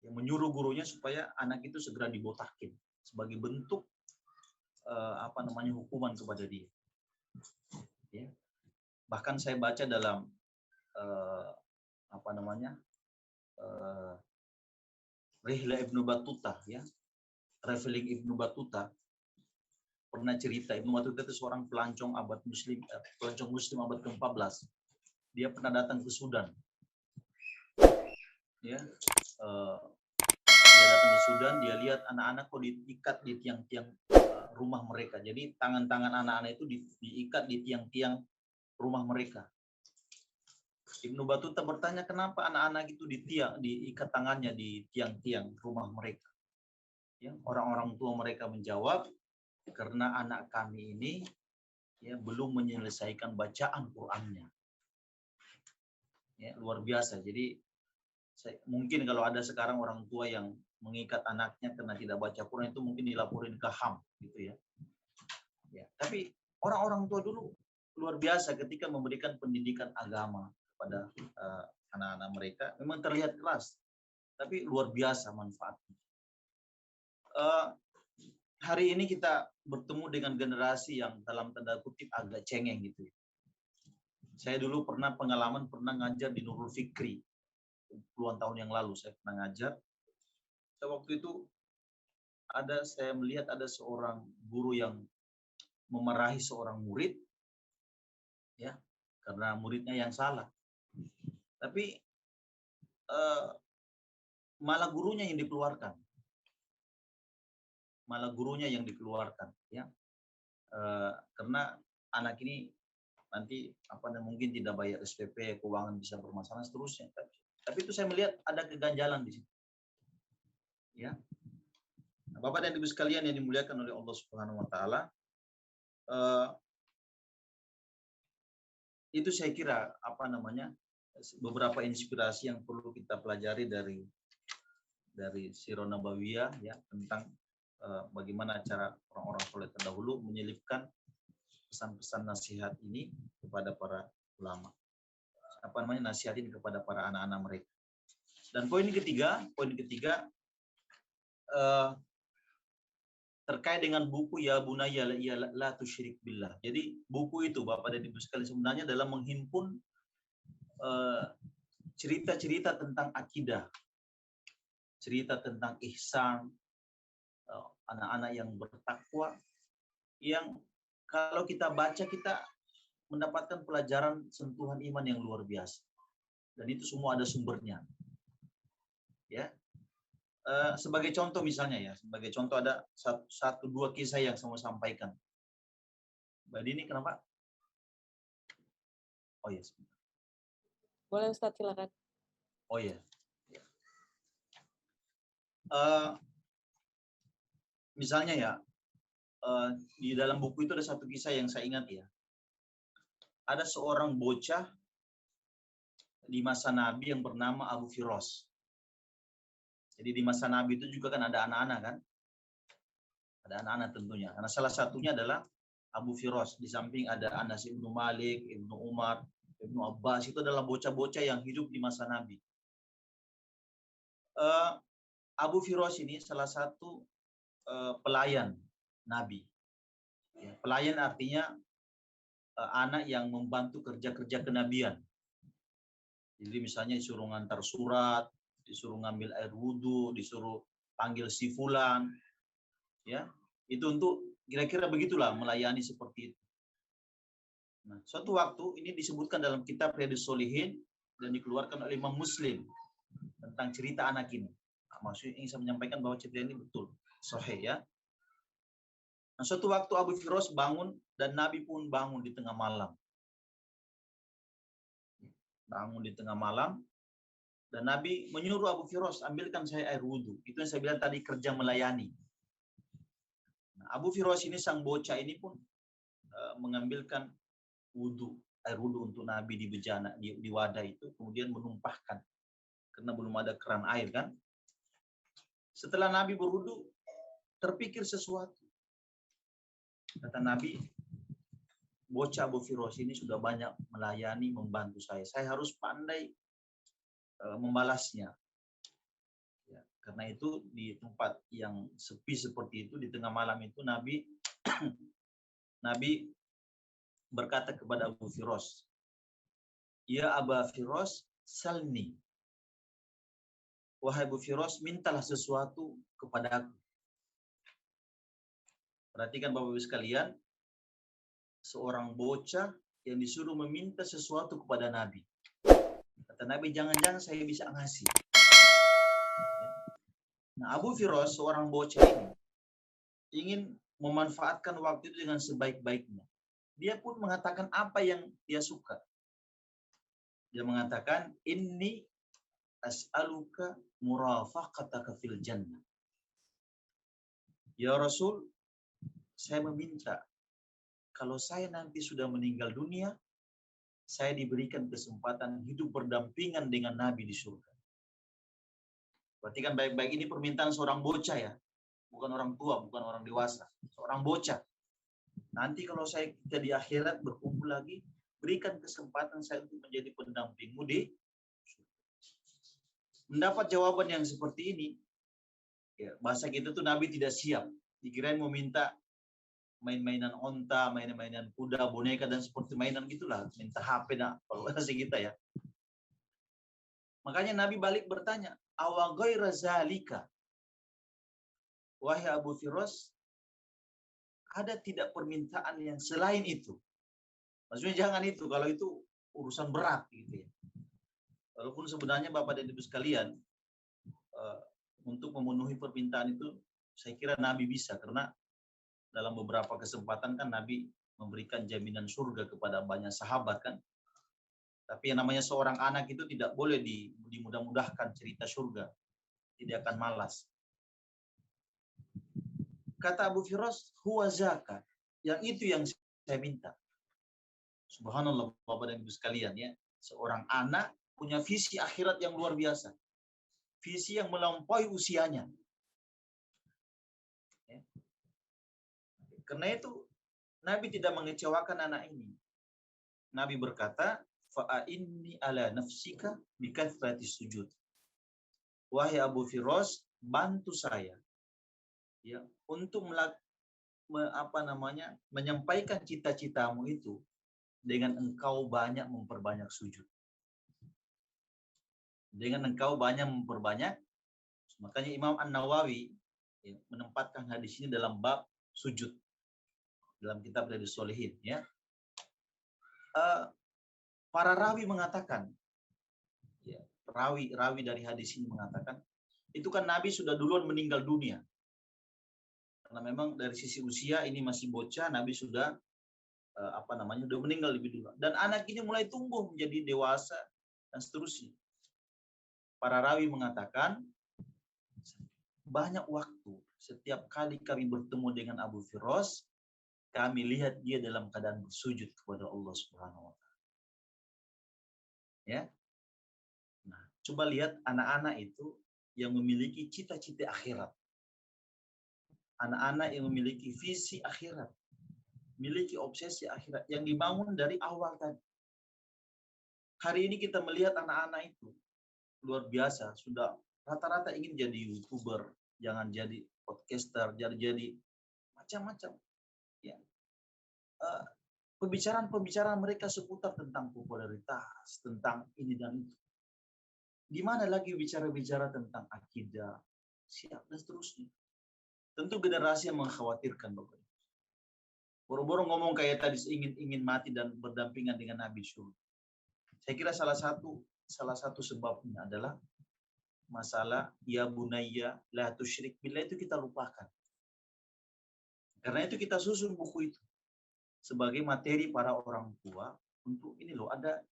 Speaker 2: yang menyuruh gurunya supaya anak itu segera dibotakin sebagai bentuk hukuman kepada dia. Ya. Bahkan saya baca dalam Rihla Ibnu Battuta, ya, Traveling Ibnu Battuta pernah cerita. Ibnu Battuta itu seorang pelancong Muslim abad ke-14. Dia pernah datang ke Sudan. Ya, dia datang ke Sudan, dia lihat anak-anak kok diikat di tiang-tiang rumah mereka. Jadi tangan-tangan anak-anak itu diikat di tiang-tiang rumah mereka. Ibnu Battuta bertanya, kenapa anak-anak itu diikat tangannya di tiang-tiang rumah mereka? Ya, orang-orang tua mereka menjawab, karena anak kami ini ya belum menyelesaikan bacaan Qur'annya. Ya, luar biasa. Jadi mungkin kalau ada sekarang orang tua yang mengikat anaknya karena tidak baca Quran, itu mungkin dilaporin ke HAM gitu ya. Ya, tapi orang-orang tua dulu luar biasa ketika memberikan pendidikan agama kepada anak-anak mereka. Memang terlihat keras, tapi luar biasa manfaatnya. Hari ini kita bertemu dengan generasi yang dalam tanda kutip agak cengeng gitu. Saya dulu pernah ngajar di Nurul Fikri puluhan tahun yang lalu. Saya pernah ngajar. Waktu itu saya melihat ada seorang guru yang memarahi seorang murid, ya, karena muridnya yang salah. Tapi malah gurunya yang dikeluarkan. Ya. Karena anak ini nanti mungkin tidak bayar SPP, keuangan bisa bermasalah seterusnya. Tapi itu saya melihat ada keganjalan di situ. Ya. Nah, Bapak dan Ibu sekalian yang dimuliakan oleh Allah Subhanahu wa taala, itu saya kira beberapa inspirasi yang perlu kita pelajari dari Sirah Nabawiyah, ya, tentang bagaimana cara orang-orang soleh terdahulu menyelipkan pesan-pesan nasihat ini kepada para ulama. Nasihat ini kepada para anak-anak mereka. Dan poin ketiga terkait dengan buku Ya Bunayya la tusyrik billah. Jadi buku itu Bapak dan Ibu sekalian sebenarnya dalam menghimpun cerita-cerita tentang akidah, cerita tentang ihsan, anak-anak yang bertakwa, yang kalau kita baca kita mendapatkan pelajaran sentuhan iman yang luar biasa. Dan itu semua ada sumbernya. Ya. Sebagai contoh misalnya ada satu dua kisah yang saya mau sampaikan. Mbak Dini kenapa? Oh iya.
Speaker 1: Boleh Ustaz, silakan.
Speaker 2: Oh iya. Misalnya ya, di dalam buku itu ada satu kisah yang saya ingat ya. Ada seorang bocah di masa Nabi yang bernama Abu Firas. Jadi di masa Nabi itu juga kan ada anak-anak kan? Ada anak-anak tentunya. Karena salah satunya adalah Abu Firas. Di samping ada Anas Ibnu Malik, Ibnu Umar, Ibnu Abbas. Itu adalah bocah-bocah yang hidup di masa Nabi. Abu Firas ini salah satu pelayan Nabi. Ya, pelayan artinya anak yang membantu kerja-kerja kenabian. Jadi misalnya disuruh ngantar surat, disuruh ngambil air wudhu, disuruh panggil si fulan, ya, itu untuk kira-kira begitulah melayani seperti itu. Nah, suatu waktu ini disebutkan dalam kitab Riyadhus Shalihin dan dikeluarkan oleh Imam Muslim tentang cerita anak ini. Nah, maksudnya ingin saya menyampaikan bahwa cerita ini betul, sahih ya. Nah, suatu waktu Abu Firas bangun dan Nabi pun bangun di tengah malam. Bangun di tengah malam dan Nabi menyuruh Abu Firas, ambilkan saya air wudhu. Itu yang saya bilang tadi, kerja melayani. Nah, Abu Firas ini sang bocah ini pun mengambilkan air wudhu untuk Nabi di bejana, di wadah itu, kemudian menumpahkan karena belum ada keran air kan. Setelah Nabi berwudhu, terpikir sesuatu. Kata Nabi, bocah Abu Firas ini sudah banyak melayani, membantu saya. Saya harus pandai membalasnya. Ya, karena itu di tempat yang sepi seperti itu, di tengah malam itu Nabi berkata kepada Abu Firas, "Ya Aba Firas, salni." Wahai Abu Firas, mintalah sesuatu kepada aku. Perhatikan Bapak Ibu sekalian, seorang bocah yang disuruh meminta sesuatu kepada Nabi. Kata Nabi, jangan-jangan saya bisa ngasih. Nah, Abu Firas, seorang bocah ini, ingin memanfaatkan waktu itu dengan sebaik-baiknya. Dia pun mengatakan apa yang dia suka. Dia mengatakan, inni as'aluka murafaqataka fil jannah. Ya Rasul, saya meminta, kalau saya nanti sudah meninggal dunia, saya diberikan kesempatan hidup berdampingan dengan Nabi di surga. Perhatikan baik-baik, ini permintaan seorang bocah ya. Bukan orang tua, bukan orang dewasa. Seorang bocah. Nanti kalau kita di akhirat berkumpul lagi, berikan kesempatan saya untuk menjadi pendampingmu di surga. Mendapat jawaban yang seperti ini, ya, bahasa kita tuh Nabi tidak siap. Dikirain mau minta main-mainan onta, mainan-mainan kuda, boneka, dan seperti mainan gitulah. Minta HP, nah, kalau bahasa kita ya. Makanya Nabi balik bertanya, awa ghaira zalika. Wahai Abu Firas, ada tidak permintaan yang selain itu? Maksudnya jangan itu, kalau itu urusan berat gitu ya. Walaupun sebenarnya Bapak dan Ibu sekalian, untuk memenuhi permintaan itu, saya kira Nabi bisa, karena dalam beberapa kesempatan kan Nabi memberikan jaminan surga kepada banyak sahabat kan. Tapi yang namanya seorang anak itu tidak boleh dimudah-mudahkan cerita surga. Tidak akan malas. Kata Abu Firas, huwa zakat. Yang itu yang saya minta. Subhanallah Bapak dan Ibu sekalian ya. Seorang anak punya visi akhirat yang luar biasa. Visi yang melampaui usianya. Ya. Karena itu Nabi tidak mengecewakan anak ini. Nabi berkata, fa'inni ala nafsika bikathrati sujud. Wahai Abu Firas, bantu saya ya untuk menyampaikan cita-citamu itu dengan engkau banyak memperbanyak sujud. Dengan engkau banyak memperbanyak, makanya Imam An-Nawawi ya, menempatkan hadis ini dalam bab sujud dalam kitab Riyadhus Shalihin ya. Para rawi mengatakan ya, rawi dari hadis ini mengatakan itu kan Nabi sudah duluan meninggal dunia. Karena memang dari sisi usia ini masih bocah, Nabi sudah sudah meninggal lebih dulu. Dan anak ini mulai tumbuh menjadi dewasa dan seterusnya. Para rawi mengatakan banyak waktu setiap kali kami bertemu dengan Abu Firas, kami lihat dia dalam keadaan bersujud kepada Allah Subhanahu wa taala. Ya. Nah, coba lihat anak-anak itu yang memiliki cita-cita akhirat. Anak-anak yang memiliki visi akhirat, memiliki obsesi akhirat yang dibangun dari awal tadi. Hari ini kita melihat anak-anak itu luar biasa, sudah rata-rata ingin jadi YouTuber, jangan jadi podcaster, jadi macam-macam. Ya. Pembicaraan mereka seputar tentang popularitas, tentang ini dan itu. Di mana lagi bicara-bicara tentang akidah, siap dan seterusnya. Tentu generasi yang mengkhawatirkan Bapak. Boro-boro ngomong kayak tadi ingin mati dan berdampingan dengan Nabi surga. Saya kira salah satu sebabnya adalah masalah ya bunayya la tusyrik billah itu kita lupakan. Karena itu kita susun buku itu sebagai materi para orang tua untuk ini loh, ada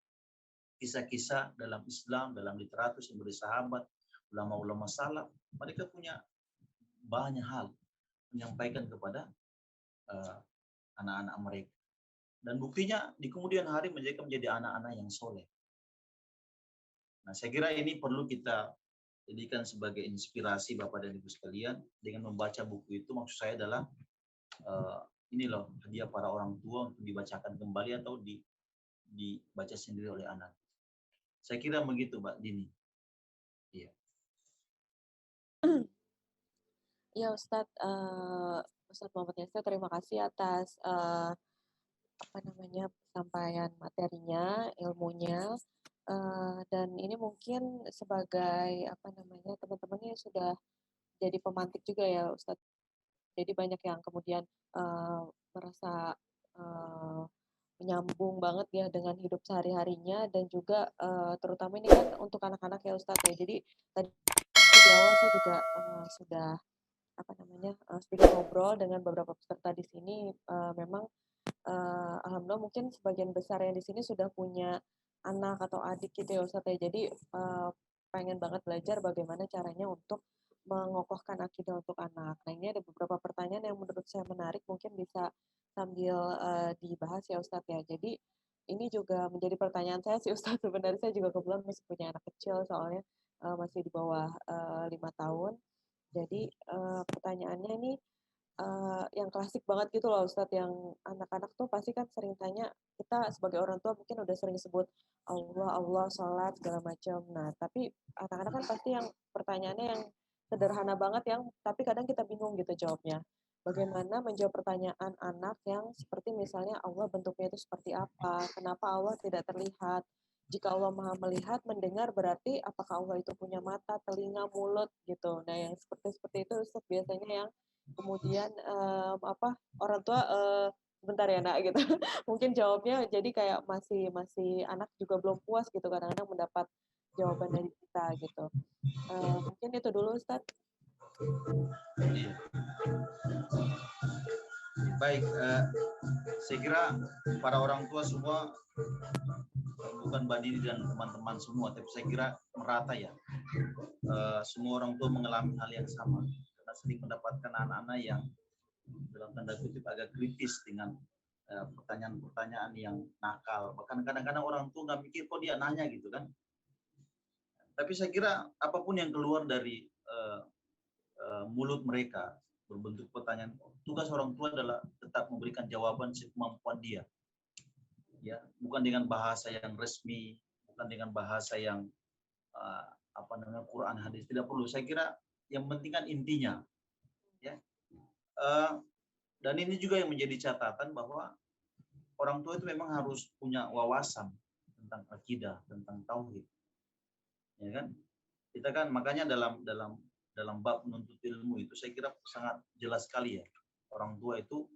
Speaker 2: kisah-kisah dalam Islam, dalam literatur sebagai sahabat, ulama-ulama salaf, mereka punya banyak hal menyampaikan kepada anak-anak mereka. Dan buktinya di kemudian hari mereka menjadi anak-anak yang soleh. Nah, saya kira ini perlu kita jadikan sebagai inspirasi Bapak dan Ibu sekalian dengan membaca buku itu. Maksud saya adalah ini loh hadiah para orang tua untuk dibacakan kembali atau dibaca sendiri oleh anak. Saya kira begitu Mbak Dini. Iya.
Speaker 1: Ya Ustadz Muhammad Yasir, terima kasih atas Sampaian materinya, ilmunya, dan ini mungkin sebagai teman-temannya sudah jadi pemantik juga ya Ustadz. Jadi banyak yang kemudian merasa menyambung banget ya dengan hidup sehari-harinya, dan juga terutama ini kan untuk anak-anak ya Ustadz ya. Jadi tadi di awal saya juga sudah sedikit ngobrol dengan beberapa peserta di sini. Memang alhamdulillah mungkin sebagian besar yang di sini sudah punya anak atau adik gitu ya Ustadz ya. Jadi pengen banget belajar bagaimana caranya untuk mengokohkan akidah untuk anak. Nah, ini ada beberapa pertanyaan yang menurut saya menarik, mungkin bisa sambil dibahas ya Ustadz ya. Jadi ini juga menjadi pertanyaan saya sih Ustadz. Sebenarnya saya juga kebetulan masih punya anak kecil, soalnya masih di bawah 5 tahun. Jadi pertanyaannya ini yang klasik banget gitu loh Ustadz, yang anak-anak tuh pasti kan sering tanya, kita sebagai orang tua mungkin udah sering sebut Allah, Allah, sholat, segala macam. Nah, tapi anak-anak kan pasti yang pertanyaannya yang sederhana banget, yang tapi kadang kita bingung gitu jawabnya. Bagaimana menjawab pertanyaan anak yang seperti misalnya Allah bentuknya itu seperti apa, kenapa Allah tidak terlihat, jika Allah maha melihat, mendengar, berarti apakah Allah itu punya mata, telinga, mulut gitu. Nah, yang seperti itu Ustadz biasanya yang kemudian orang tua bentar ya nak gitu. Mungkin jawabnya jadi kayak masih masih anak juga belum puas gitu, kadang-kadang mendapat jawaban dari kita gitu. Mungkin itu dulu Ustadz.
Speaker 2: Iya. Baik, saya kira para orang tua semua, bukan Mbak Dini dan teman-teman semua, tapi saya kira merata ya. Semua orang tua mengalami hal yang sama, karena sering mendapatkan anak-anak yang dalam tanda kutip agak kritis dengan pertanyaan-pertanyaan yang nakal. Bahkan kadang-kadang orang tua nggak mikir kok dia nanya gitu kan. Tapi saya kira apapun yang keluar dari mulut mereka berbentuk pertanyaan, tugas orang tua adalah tetap memberikan jawaban sekemampuan dia. Ya, bukan dengan bahasa yang resmi, bukan dengan bahasa yang Quran hadis, tidak perlu. Saya kira yang penting kan intinya, ya. Dan ini juga yang menjadi catatan bahwa orang tua itu memang harus punya wawasan tentang akidah, tentang tauhid, ya kan? Kita kan makanya dalam bab menuntut ilmu itu saya kira sangat jelas sekali ya. Orang tua itu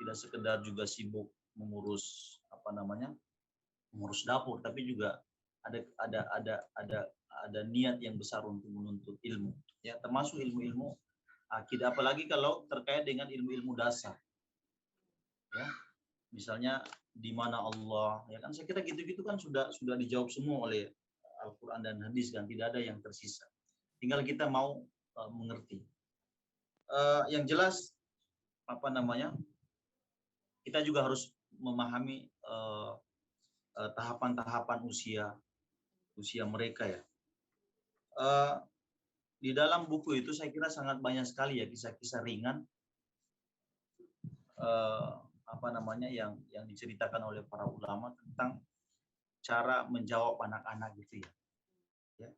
Speaker 2: tidak sekedar juga sibuk mengurus mengurus dapur, tapi juga ada niat yang besar untuk menuntut ilmu, ya, termasuk ilmu-ilmu akidah, apalagi kalau terkait dengan ilmu-ilmu dasar, ya, misalnya di mana Allah, ya kan, saya kira gitu-gitu kan sudah dijawab semua oleh Al-Quran dan hadis, kan tidak ada yang tersisa, tinggal kita mau mengerti. Yang jelas kita juga harus memahami tahapan-tahapan usia mereka ya. Di dalam buku itu saya kira sangat banyak sekali ya kisah-kisah ringan yang diceritakan oleh para ulama tentang cara menjawab anak-anak gitu ya. Ya.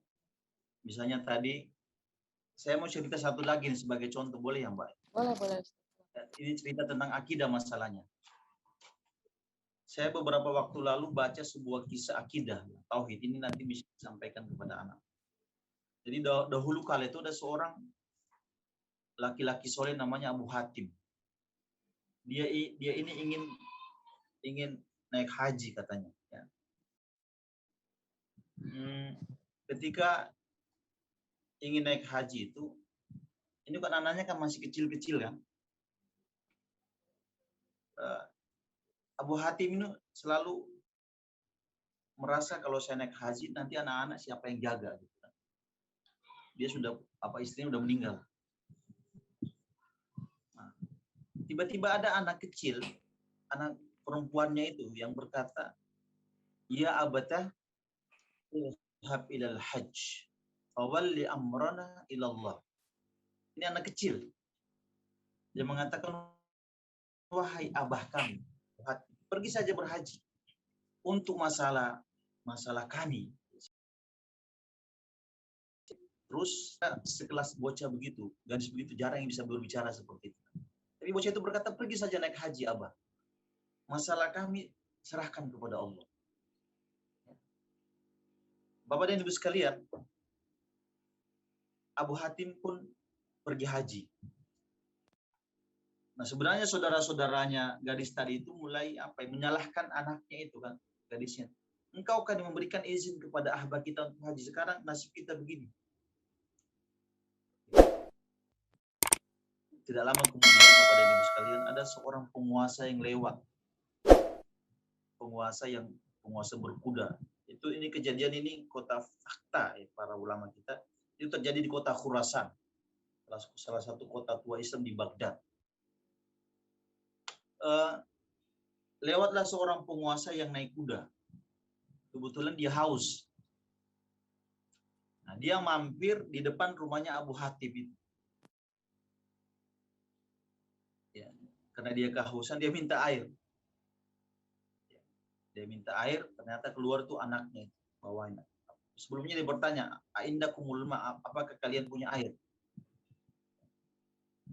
Speaker 2: Misalnya tadi saya mau cerita satu lagi nih, sebagai contoh, boleh ya Mbak?
Speaker 1: Boleh.
Speaker 2: Ini cerita tentang akidah masalahnya. Saya beberapa waktu lalu baca sebuah kisah akidah tauhid, ini nanti bisa disampaikan kepada anak. Jadi dahulu kala itu ada seorang laki-laki soleh namanya Abu Hatim. Dia ini ingin naik haji katanya. Ya. Ketika ingin naik haji itu, ini kan anaknya kan masih kecil-kecil kan. Abu Hatim ini selalu merasa kalau saya naik haji nanti anak-anak siapa yang jaga gitu kan. Dia sudah istrinya udah meninggal. Nah, tiba-tiba ada anak kecil, anak perempuannya itu yang berkata, "Ya abatah ilhab ilal hajj fawalli amrana ilallah." Ini anak kecil. Dia mengatakan, "Wahai abah kami, pergi saja berhaji untuk masalah kami." Terus sekelas bocah begitu, gadis begitu, jarang yang bisa berbicara seperti itu. Tapi bocah itu berkata, "Pergi saja naik haji abah." masalah kami serahkan kepada Allah. Bapak dan Ibu sekalian, Abu Hatim pun pergi haji. Nah, sebenarnya saudara-saudaranya gadis tadi itu mulai menyalahkan anaknya itu kan, gadisnya. Engkau kan memberikan izin kepada ahbab kita untuk haji, sekarang nasib kita begini. Tidak lama kemudian, Bapak dan Ibu sekalian, ada seorang penguasa yang lewat. Penguasa berkuda. Ini kejadian ini kota fakta ya, para ulama kita. Itu terjadi di kota Khurasan, salah satu kota tua Islam di Baghdad. Lewatlah seorang penguasa yang naik kuda. Kebetulan dia haus. Nah, dia mampir di depan rumahnya Abu Hatim itu. Ya, karena dia kehausan, dia minta air. Dia minta air, ternyata keluar tuh anaknya bawahnya. Sebelumnya dia bertanya, "Aindakumul ma', apakah kalian punya air?"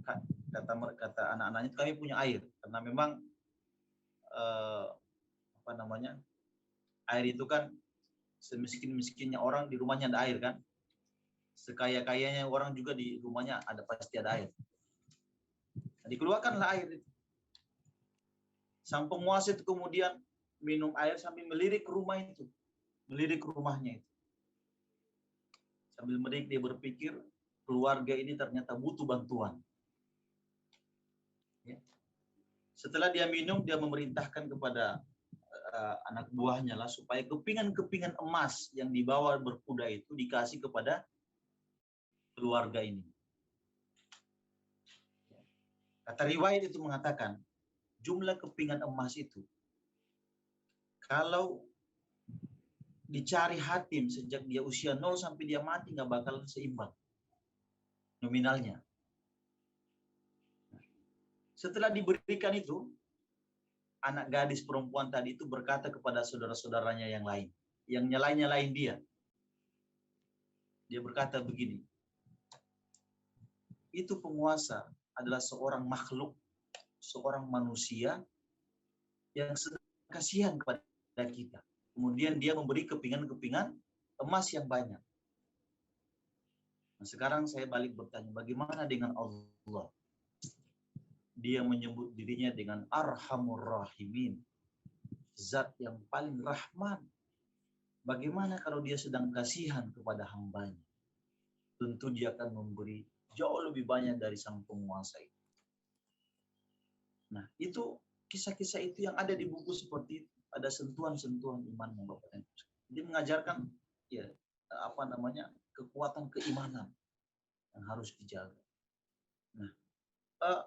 Speaker 2: Kata anak-anaknya, "Kami punya air." Karena memang air itu kan semiskin-miskinnya orang di rumahnya ada air kan. Sekaya-kayanya orang juga di rumahnya pasti ada air. Nah, dikeluarkanlah air itu. Sang penguasa itu kemudian minum air sambil melirik rumah itu. Melirik rumahnya itu. Sambil melirik dia berpikir, keluarga ini ternyata butuh bantuan. Ya. Setelah dia minum, dia memerintahkan kepada anak buahnya lah supaya kepingan-kepingan emas yang dibawa berkuda itu dikasih kepada keluarga ini. Kata riwayat itu mengatakan, jumlah kepingan emas itu kalau dicari Hatim sejak dia usia 0 sampai dia mati nggak bakalan seimbang nominalnya. Setelah diberikan itu, anak gadis perempuan tadi itu berkata kepada saudara-saudaranya yang lain, yang nyalain dia. Dia berkata begini, itu penguasa adalah seorang makhluk, seorang manusia yang sedang kasihan kepada kita. Kemudian dia memberi kepingan-kepingan emas yang banyak. Nah, sekarang saya balik bertanya, bagaimana dengan Allah? Dia menyebut dirinya dengan Arhamur Rahimin, zat yang paling rahman. Bagaimana kalau dia sedang kasihan kepada hambanya? Tentu dia akan memberi jauh lebih banyak dari sang penguasa itu. Nah, itu kisah-kisah itu yang ada di buku seperti itu. Ada sentuhan-sentuhan iman yang Bapak dan Ibu. Dia mengajarkan kekuatan keimanan yang harus dijaga. Nah,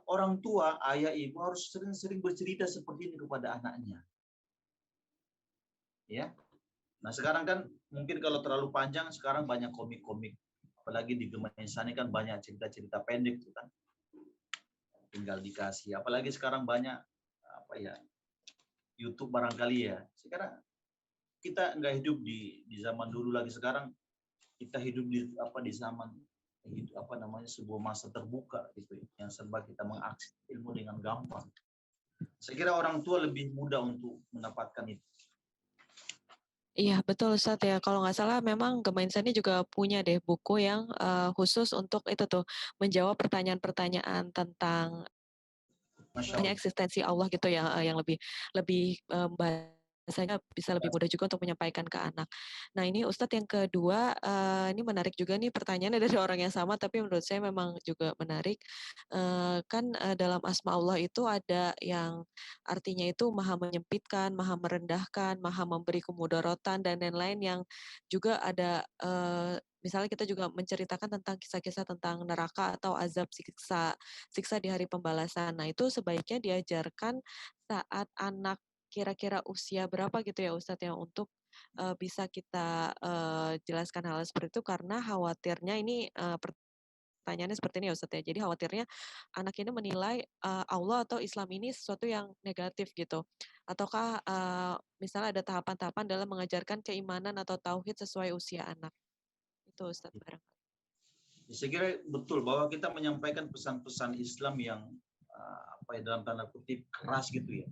Speaker 2: orang tua, ayah, ibu harus sering-sering bercerita seperti ini kepada anaknya. Ya. Nah, sekarang kan mungkin kalau terlalu panjang, sekarang banyak komik-komik. Apalagi di Gemensani kan banyak cerita-cerita pendek tuh kan. Tinggal dikasih. Apalagi sekarang banyak YouTube barangkali ya. Sekarang kita nggak hidup di zaman dulu lagi. Sekarang kita hidup di zaman sebuah masa terbuka gitu ya, yang serba kita mengakses ilmu dengan gampang. Saya kira orang tua lebih mudah untuk mendapatkan itu.
Speaker 1: Iya, betul Ustadz ya. Kalau nggak salah memang Gemainsani juga punya deh buku yang khusus untuk itu tuh, menjawab pertanyaan-pertanyaan tentang eksistensi Allah gitu ya, yang lebih bahasanya bisa lebih mudah juga untuk menyampaikan ke anak. Nah, ini Ustadz yang kedua, ini menarik juga nih pertanyaannya dari orang yang sama, tapi menurut saya memang juga menarik. Kan dalam asma Allah itu ada yang artinya itu maha menyempitkan, maha merendahkan, maha memberi kemudaratan, dan lain-lain, yang juga ada misalnya kita juga menceritakan tentang kisah-kisah tentang neraka atau azab siksa di hari pembalasan. Nah, itu sebaiknya diajarkan saat anak kira-kira usia berapa gitu ya Ustadz ya, untuk bisa kita jelaskan hal seperti itu, karena khawatirnya ini pertanyaannya seperti ini ya Ustadz ya. Jadi khawatirnya anak ini menilai Allah atau Islam ini sesuatu yang negatif gitu. Ataukah misalnya ada tahapan-tahapan dalam mengajarkan keimanan atau tauhid sesuai usia anak. Itu Ustadz barangkali.
Speaker 2: Saya kira betul bahwa kita menyampaikan pesan-pesan Islam yang dalam tanda kutip keras gitu ya.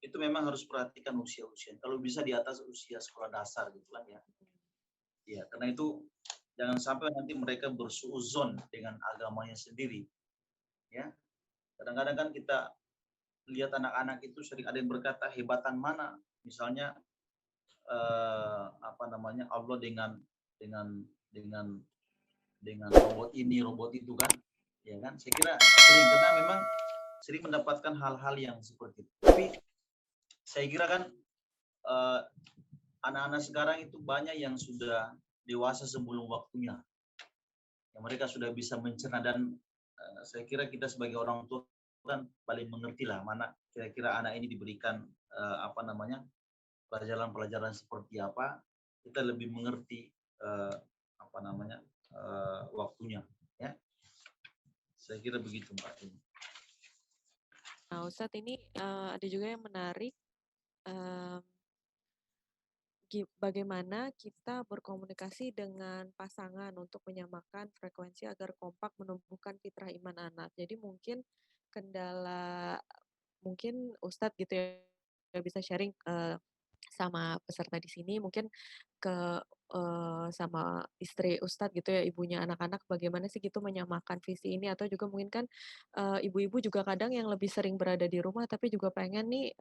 Speaker 2: itu memang harus perhatikan usia-usia. Kalau bisa di atas usia sekolah dasar gitu kan ya. Ya, karena itu jangan sampai nanti mereka bersuuzon dengan agamanya sendiri. Ya, kadang-kadang kan kita lihat anak-anak itu sering ada yang berkata hebatan mana, misalnya Allah dengan dengan dengan robot ini, robot itu kan, ya kan? Saya kira sering karena memang sering mendapatkan hal-hal yang seperti itu. Tapi saya kira kan anak-anak sekarang itu banyak yang sudah dewasa sebelum waktunya. Yang mereka sudah bisa mencerna dan saya kira kita sebagai orang tua kan paling mengerti lah mana kira-kira anak ini diberikan pelajaran-pelajaran seperti apa, kita lebih mengerti waktunya. Ya, saya kira begitu Mbak.
Speaker 1: Nah, Ustadz ini ada juga yang menarik. Bagaimana kita berkomunikasi dengan pasangan untuk menyamakan frekuensi agar kompak menumbuhkan fitrah iman anak. Jadi mungkin mungkin Ustadz gitu ya bisa sharing sama peserta di sini, mungkin sama istri Ustadz gitu ya, ibunya anak-anak, bagaimana sih gitu menyamakan visi ini, atau juga mungkin kan ibu-ibu juga kadang yang lebih sering berada di rumah tapi juga pengen nih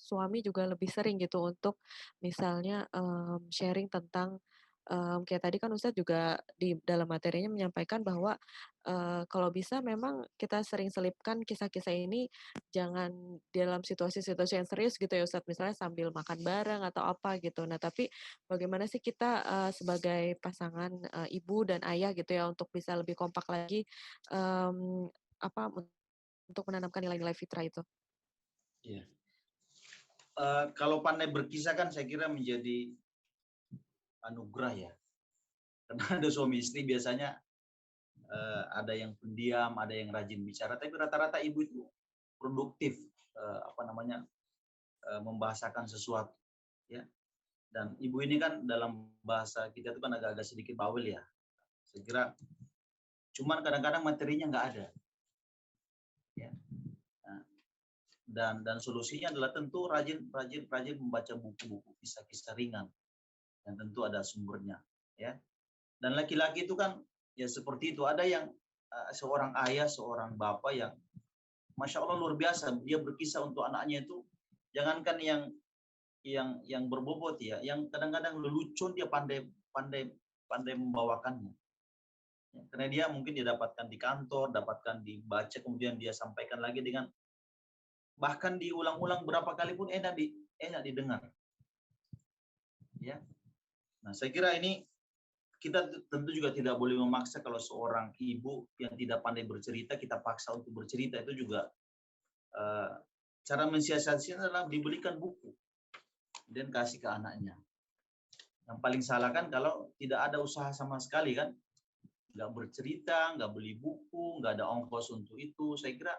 Speaker 1: suami juga lebih sering gitu untuk misalnya sharing tentang kayak tadi kan Ustadz juga di dalam materinya menyampaikan bahwa kalau bisa memang kita sering selipkan kisah-kisah ini jangan dalam situasi-situasi yang serius gitu ya Ustadz, misalnya sambil makan bareng atau apa gitu. Nah, tapi bagaimana sih kita sebagai pasangan ibu dan ayah gitu ya untuk bisa lebih kompak lagi um, untuk menanamkan nilai-nilai fitrah itu?
Speaker 2: Iya. Kalau pandai berkisah kan saya kira menjadi anugerah ya. Karena ada suami istri biasanya ada yang pendiam, ada yang rajin bicara, tapi rata-rata ibu itu produktif membahasakan sesuatu ya. Dan ibu ini kan dalam bahasa kita itu kan agak-agak sedikit bawel ya. Saya kira cuman kadang-kadang materinya nggak ada. Ya. Nah, dan solusinya adalah tentu rajin membaca buku-buku kisah-kisah ringan yang tentu ada sumbernya ya. Dan laki-laki itu kan ya seperti itu, ada yang seorang ayah, seorang bapak yang Masya Allah luar biasa, dia berkisah untuk anaknya itu jangankan yang berbobot ya, yang kadang-kadang lelucon dia pandai membawakannya. Ya, karena dia mungkin didapatkan di kantor, dapatkan dibaca, kemudian dia sampaikan lagi dengan bahkan diulang-ulang berapa kali pun enak didengar. Ya. Nah, saya kira ini kita tentu juga tidak boleh memaksa kalau seorang ibu yang tidak pandai bercerita, kita paksa untuk bercerita, itu juga cara mensiasatinya adalah dibelikan buku dan kasih ke anaknya. Yang paling salah kan kalau tidak ada usaha sama sekali kan, nggak bercerita, nggak beli buku, nggak ada ongkos untuk itu. Saya kira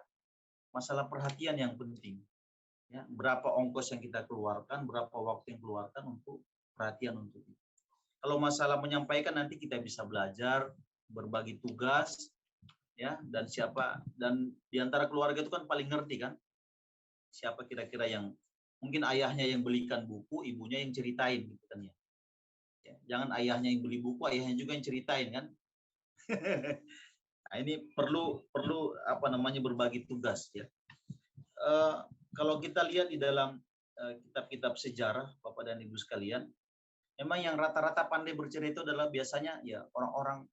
Speaker 2: masalah perhatian yang penting. Ya, berapa ongkos yang kita keluarkan, berapa waktu yang keluarkan untuk perhatian untuk itu. Kalau masalah menyampaikan nanti kita bisa belajar, berbagi tugas, ya, dan di antara keluarga itu kan paling ngerti kan, siapa kira-kira yang mungkin ayahnya yang belikan buku, ibunya yang ceritain gitu kan ya. Ya, jangan ayahnya yang beli buku, ayahnya juga yang ceritain kan. Nah, ini perlu berbagi tugas ya. Kalau kita lihat di dalam kitab-kitab sejarah Bapak dan Ibu sekalian, memang yang rata-rata pandai bercerita itu adalah biasanya ya orang-orang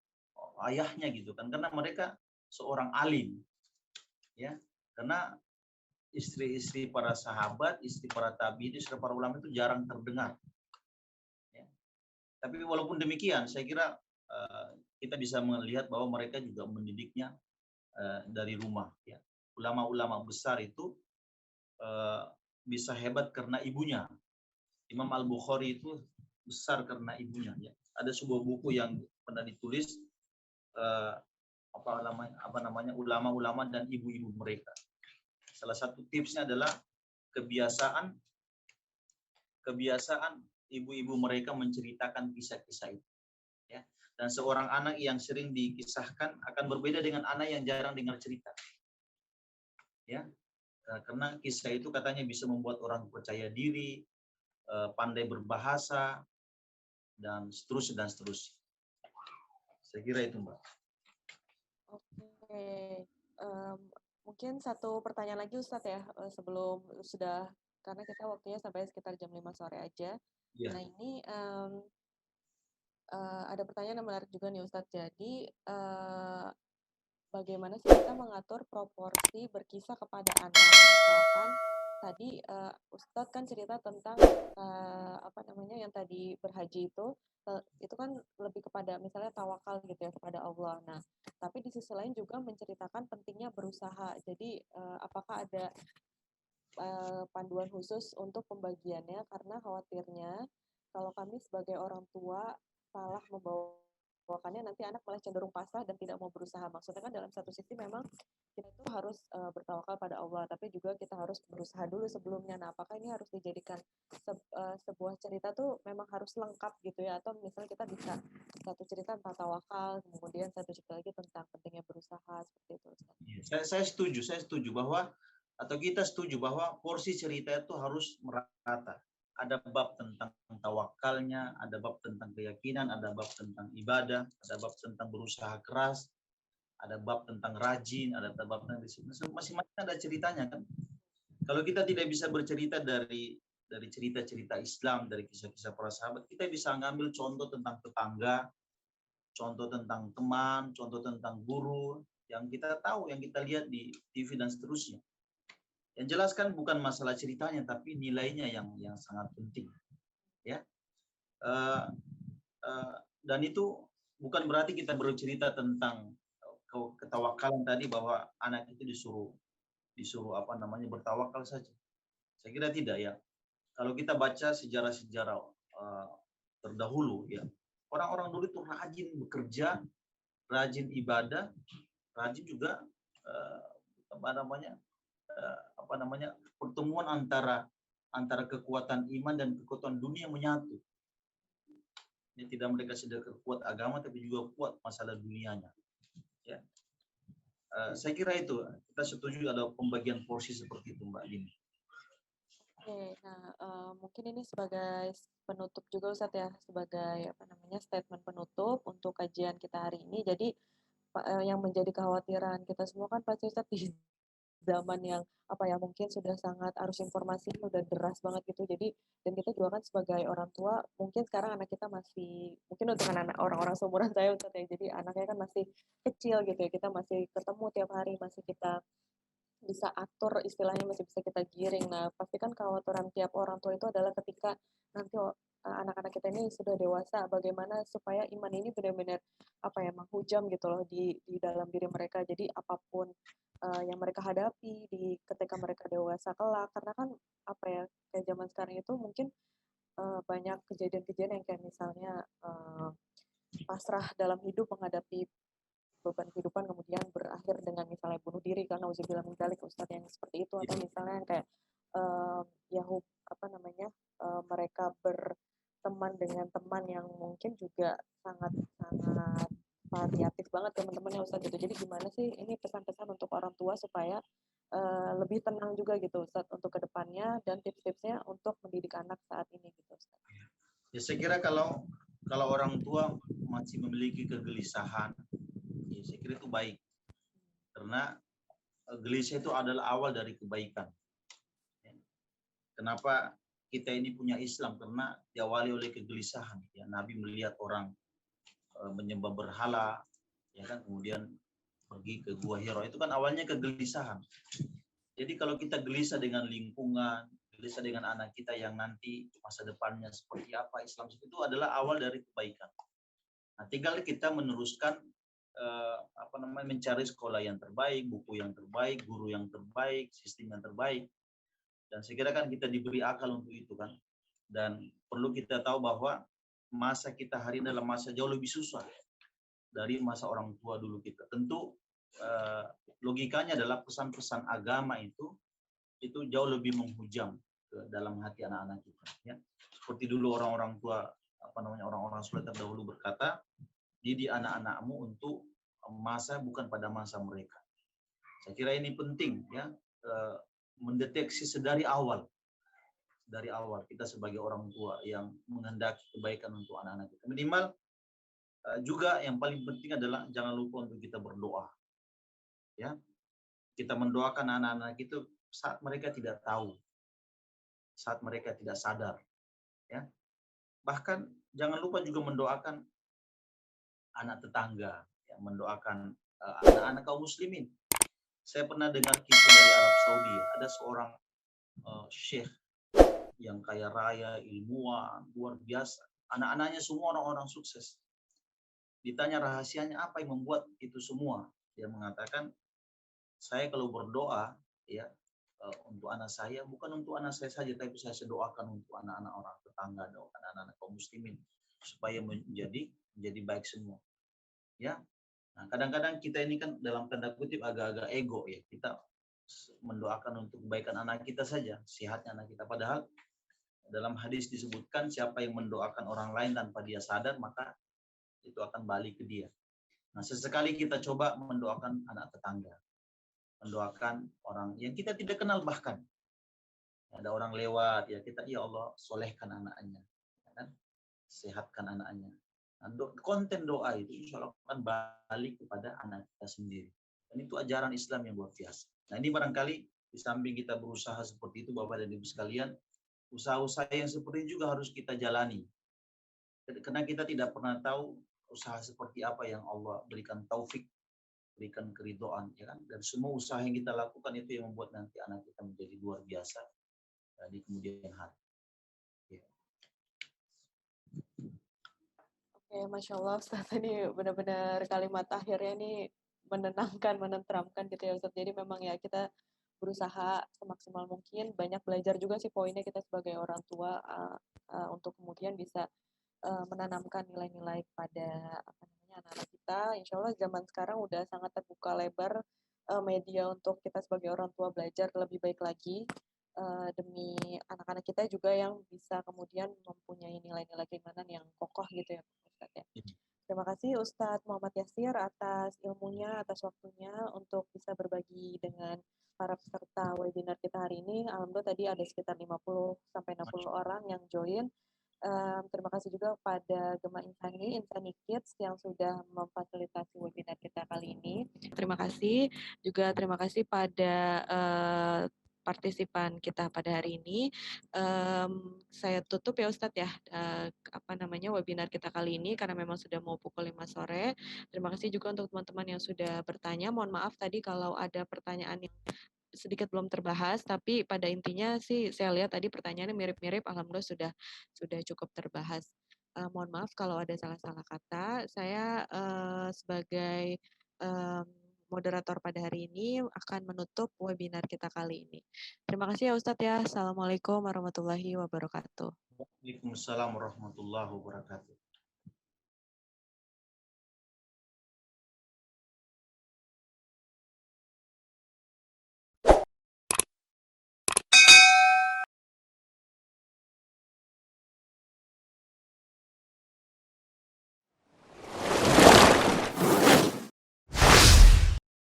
Speaker 2: ayahnya gitu kan, karena mereka seorang alim ya, karena istri-istri para sahabat, istri para tabi'in, istri para ulama itu jarang terdengar ya. Tapi walaupun demikian saya kira kita bisa melihat bahwa mereka juga mendidiknya dari rumah ya. Ulama-ulama besar itu bisa hebat karena ibunya. Imam Al-Bukhari itu besar karena ibunya ya. Ada sebuah buku yang pernah ditulis ulama-ulama dan ibu-ibu mereka. Salah satu tipsnya adalah kebiasaan ibu-ibu mereka menceritakan kisah-kisah itu ya. Dan seorang anak yang sering dikisahkan akan berbeda dengan anak yang jarang dengar cerita ya. Karena kisah itu katanya bisa membuat orang percaya diri, pandai berbahasa, dan seterusnya dan seterusnya. Saya kira itu, Mbak.
Speaker 1: Oke, mungkin satu pertanyaan lagi Ustadz ya, sebelum sudah, karena kita waktunya sampai sekitar jam 5 sore aja.
Speaker 2: Iya.
Speaker 1: Nah ini ada pertanyaan yang menarik juga nih Ustadz. Jadi bagaimana sih kita mengatur proporsi berkisah kepada anak? Misalkan tadi Ustadz kan cerita tentang apa namanya yang tadi berhaji itu kan lebih kepada misalnya tawakal gitu ya kepada Allah. Nah, tapi di sisi lain juga menceritakan pentingnya berusaha. Jadi apakah ada panduan khusus untuk pembagiannya karena khawatirnya kalau kami sebagai orang tua salah membawakannya nanti anak malah cenderung pasrah dan tidak mau berusaha. Maksudnya kan dalam satu sisi memang kita itu harus bertawakal pada Allah, tapi juga kita harus berusaha dulu sebelumnya. Nah, apakah ini harus dijadikan sebuah cerita tuh memang harus lengkap gitu ya, atau misalnya kita bisa satu cerita tentang tawakal, kemudian satu cerita lagi tentang pentingnya berusaha seperti itu.
Speaker 2: Saya setuju bahwa atau kita setuju bahwa porsi cerita itu harus merata. Ada bab tentang tawakalnya, ada bab tentang keyakinan, ada bab tentang ibadah, ada bab tentang berusaha keras, ada bab tentang rajin, ada bab tentang disiplin. Masing-masing ada ceritanya kan. Kalau kita tidak bisa bercerita dari cerita-cerita Islam, dari kisah-kisah para sahabat, kita bisa ngambil contoh tentang tetangga, contoh tentang teman, contoh tentang guru, yang kita tahu, yang kita lihat di TV dan seterusnya. Yang jelas kan bukan masalah ceritanya, tapi nilainya yang sangat penting, ya. Dan itu bukan berarti kita bercerita tentang ketawakalan tadi bahwa anak itu disuruh apa namanya bertawakal saja. Saya kira tidak ya. Kalau kita baca sejarah-sejarah terdahulu ya, orang-orang dulu itu rajin bekerja, rajin ibadah, rajin juga apa namanya pertemuan antara kekuatan iman dan kekuatan dunia menyatu. Ini tidak mereka sudah kuat agama tapi juga kuat masalah dunianya. Ya. Saya kira itu kita setuju ada pembagian porsi seperti itu Mbak Dini.
Speaker 1: Oke, nah mungkin ini sebagai penutup juga Ustadz ya, sebagai apa namanya statement penutup untuk kajian kita hari ini. Jadi yang menjadi kekhawatiran kita semua kan pasti Ustadz di zaman yang apa ya mungkin sudah sangat arus informasi udah deras banget gitu. Jadi dan kita juga kan sebagai orang tua mungkin sekarang anak kita masih mungkin untuk anak orang-orang seumuran saya Ustadz ya. Jadi anaknya kan masih kecil gitu ya. Kita masih ketemu tiap hari, masih kita bisa atur istilahnya masih bisa kita giring. Nah, pastikan kekhawatiran tiap orang tua itu adalah ketika nanti anak-anak kita ini sudah dewasa, bagaimana supaya iman ini benar-benar apa ya menghujam gitu loh di dalam diri mereka. Jadi apapun yang mereka hadapi ketika mereka dewasa kelak, karena kan apa ya kayak zaman sekarang itu mungkin banyak kejadian-kejadian yang kayak misalnya pasrah dalam hidup menghadapi beban kehidupan kemudian berakhir dengan misalnya bunuh diri karena uzubillah min dzalik Ustadz yang seperti itu atau misalnya yang kayak apa namanya mereka berteman dengan teman yang mungkin juga sangat variatif banget teman-temannya Ustadz gitu. Jadi gimana sih ini pesan-pesan untuk orang tua supaya lebih tenang juga gitu Ustadz untuk kedepannya dan tips-tipsnya untuk mendidik anak saat ini gitu Ustadz.
Speaker 2: Ya saya kira kalau orang tua masih memiliki kegelisahan, ya saya kira itu baik. Karena gelisah itu adalah awal dari kebaikan. Kenapa kita ini punya Islam? Karena diawali oleh kegelisahan. Ya, Nabi melihat orang menyembah berhala, ya kan, kemudian pergi ke Gua Hira. Itu kan awalnya kegelisahan. Jadi kalau kita gelisah dengan lingkungan, gelisah dengan anak kita yang nanti masa depannya seperti apa, Islam itu adalah awal dari kebaikan. Nah, tinggal kita meneruskan mencari sekolah yang terbaik, buku yang terbaik, guru yang terbaik, sistem yang terbaik. Dan saya kira kan kita diberi akal untuk itu kan. Dan perlu kita tahu bahwa masa kita hari ini adalah masa jauh lebih susah dari masa orang tua dulu kita. Tentu logikanya adalah pesan-pesan agama itu jauh lebih menghujam ke dalam hati anak-anak kita. Ya. Seperti dulu orang-orang tua, orang-orang soleh terdahulu berkata, didik anak-anakmu untuk masa bukan pada masa mereka. Saya kira ini penting ya. mendeteksi sedari awal. Dari awal kita sebagai orang tua yang menghendaki kebaikan untuk anak-anak kita. Minimal juga yang paling penting adalah jangan lupa untuk kita berdoa. Ya. Kita mendoakan anak-anak itu saat mereka tidak tahu, saat mereka tidak sadar. Ya. Bahkan jangan lupa juga mendoakan anak tetangga, ya, mendoakan anak-anak kaum muslimin. Saya pernah dengar kisah dari Arab Saudi, ada seorang syekh yang kaya raya, ilmuwan, luar biasa. Anak-anaknya semua orang-orang sukses. Ditanya rahasianya apa yang membuat itu semua. Dia mengatakan, saya kalau berdoa, ya, untuk anak saya, bukan untuk anak saya saja, tapi saya doakan untuk anak-anak orang tetangga, doakan anak-anak kaum muslimin, supaya menjadi baik semua. Ya, nah, kadang-kadang kita ini kan dalam tanda kutip agak-agak ego ya, kita mendoakan untuk kebaikan anak kita saja, sehatnya anak kita. Padahal dalam hadis disebutkan siapa yang mendoakan orang lain tanpa dia sadar, maka itu akan balik ke dia. Nah, sesekali kita coba mendoakan anak tetangga, mendoakan orang yang kita tidak kenal bahkan. Ada orang lewat, ya kita, ya Allah, solehkan anaknya, ya kan? Sehatkan anaknya. Nah, konten doa itu insya Allah akan balik kepada anak kita sendiri. Dan itu ajaran Islam yang luar biasa. Nah, ini barangkali di samping kita berusaha seperti itu, Bapak dan Ibu sekalian, usaha-usaha yang seperti ini juga harus kita jalani. Karena kita tidak pernah tahu usaha seperti apa yang Allah berikan taufik, berikan keridhaan, ya kan? Dan semua usaha yang kita lakukan itu yang membuat nanti anak kita menjadi luar biasa di kemudian hari. Ya.
Speaker 1: Oke, Masya Allah, Ustaz, ini benar-benar kalimat akhirnya ini menenangkan, menenteramkan gitu ya, Ustaz. Jadi memang ya kita berusaha semaksimal mungkin, banyak belajar juga sih poinnya kita sebagai orang tua untuk kemudian bisa menanamkan nilai-nilai pada anak-anak kita. Insya Allah zaman sekarang udah sangat terbuka lebar media untuk kita sebagai orang tua belajar lebih baik lagi demi anak-anak kita juga yang bisa kemudian mempunyai nilai-nilai keimanan yang kokoh gitu ya, Ustadz ya. Terima kasih Ustadz Muhammad Yasir atas ilmunya, atas waktunya untuk bisa berbagi dengan para peserta webinar kita hari ini. Alhamdulillah tadi ada sekitar 50-60 orang yang join. Terima kasih juga pada Gema Insani Kids yang sudah memfasilitasi webinar kita kali ini. Terima kasih. Juga terima kasih pada partisipan kita pada hari ini. Saya tutup ya Ustadz ya, webinar kita kali ini karena memang sudah mau pukul 5 sore. Terima kasih juga untuk teman-teman yang sudah bertanya. Mohon maaf tadi kalau ada pertanyaan yang sedikit belum terbahas, tapi pada intinya sih saya lihat tadi pertanyaannya mirip-mirip, alhamdulillah sudah cukup terbahas. Mohon maaf kalau ada salah-salah kata. Saya sebagai moderator pada hari ini akan menutup webinar kita kali ini. Terima kasih ya Ustadz ya. Assalamualaikum warahmatullahi wabarakatuh.
Speaker 2: Waalaikumsalam warahmatullahi wabarakatuh.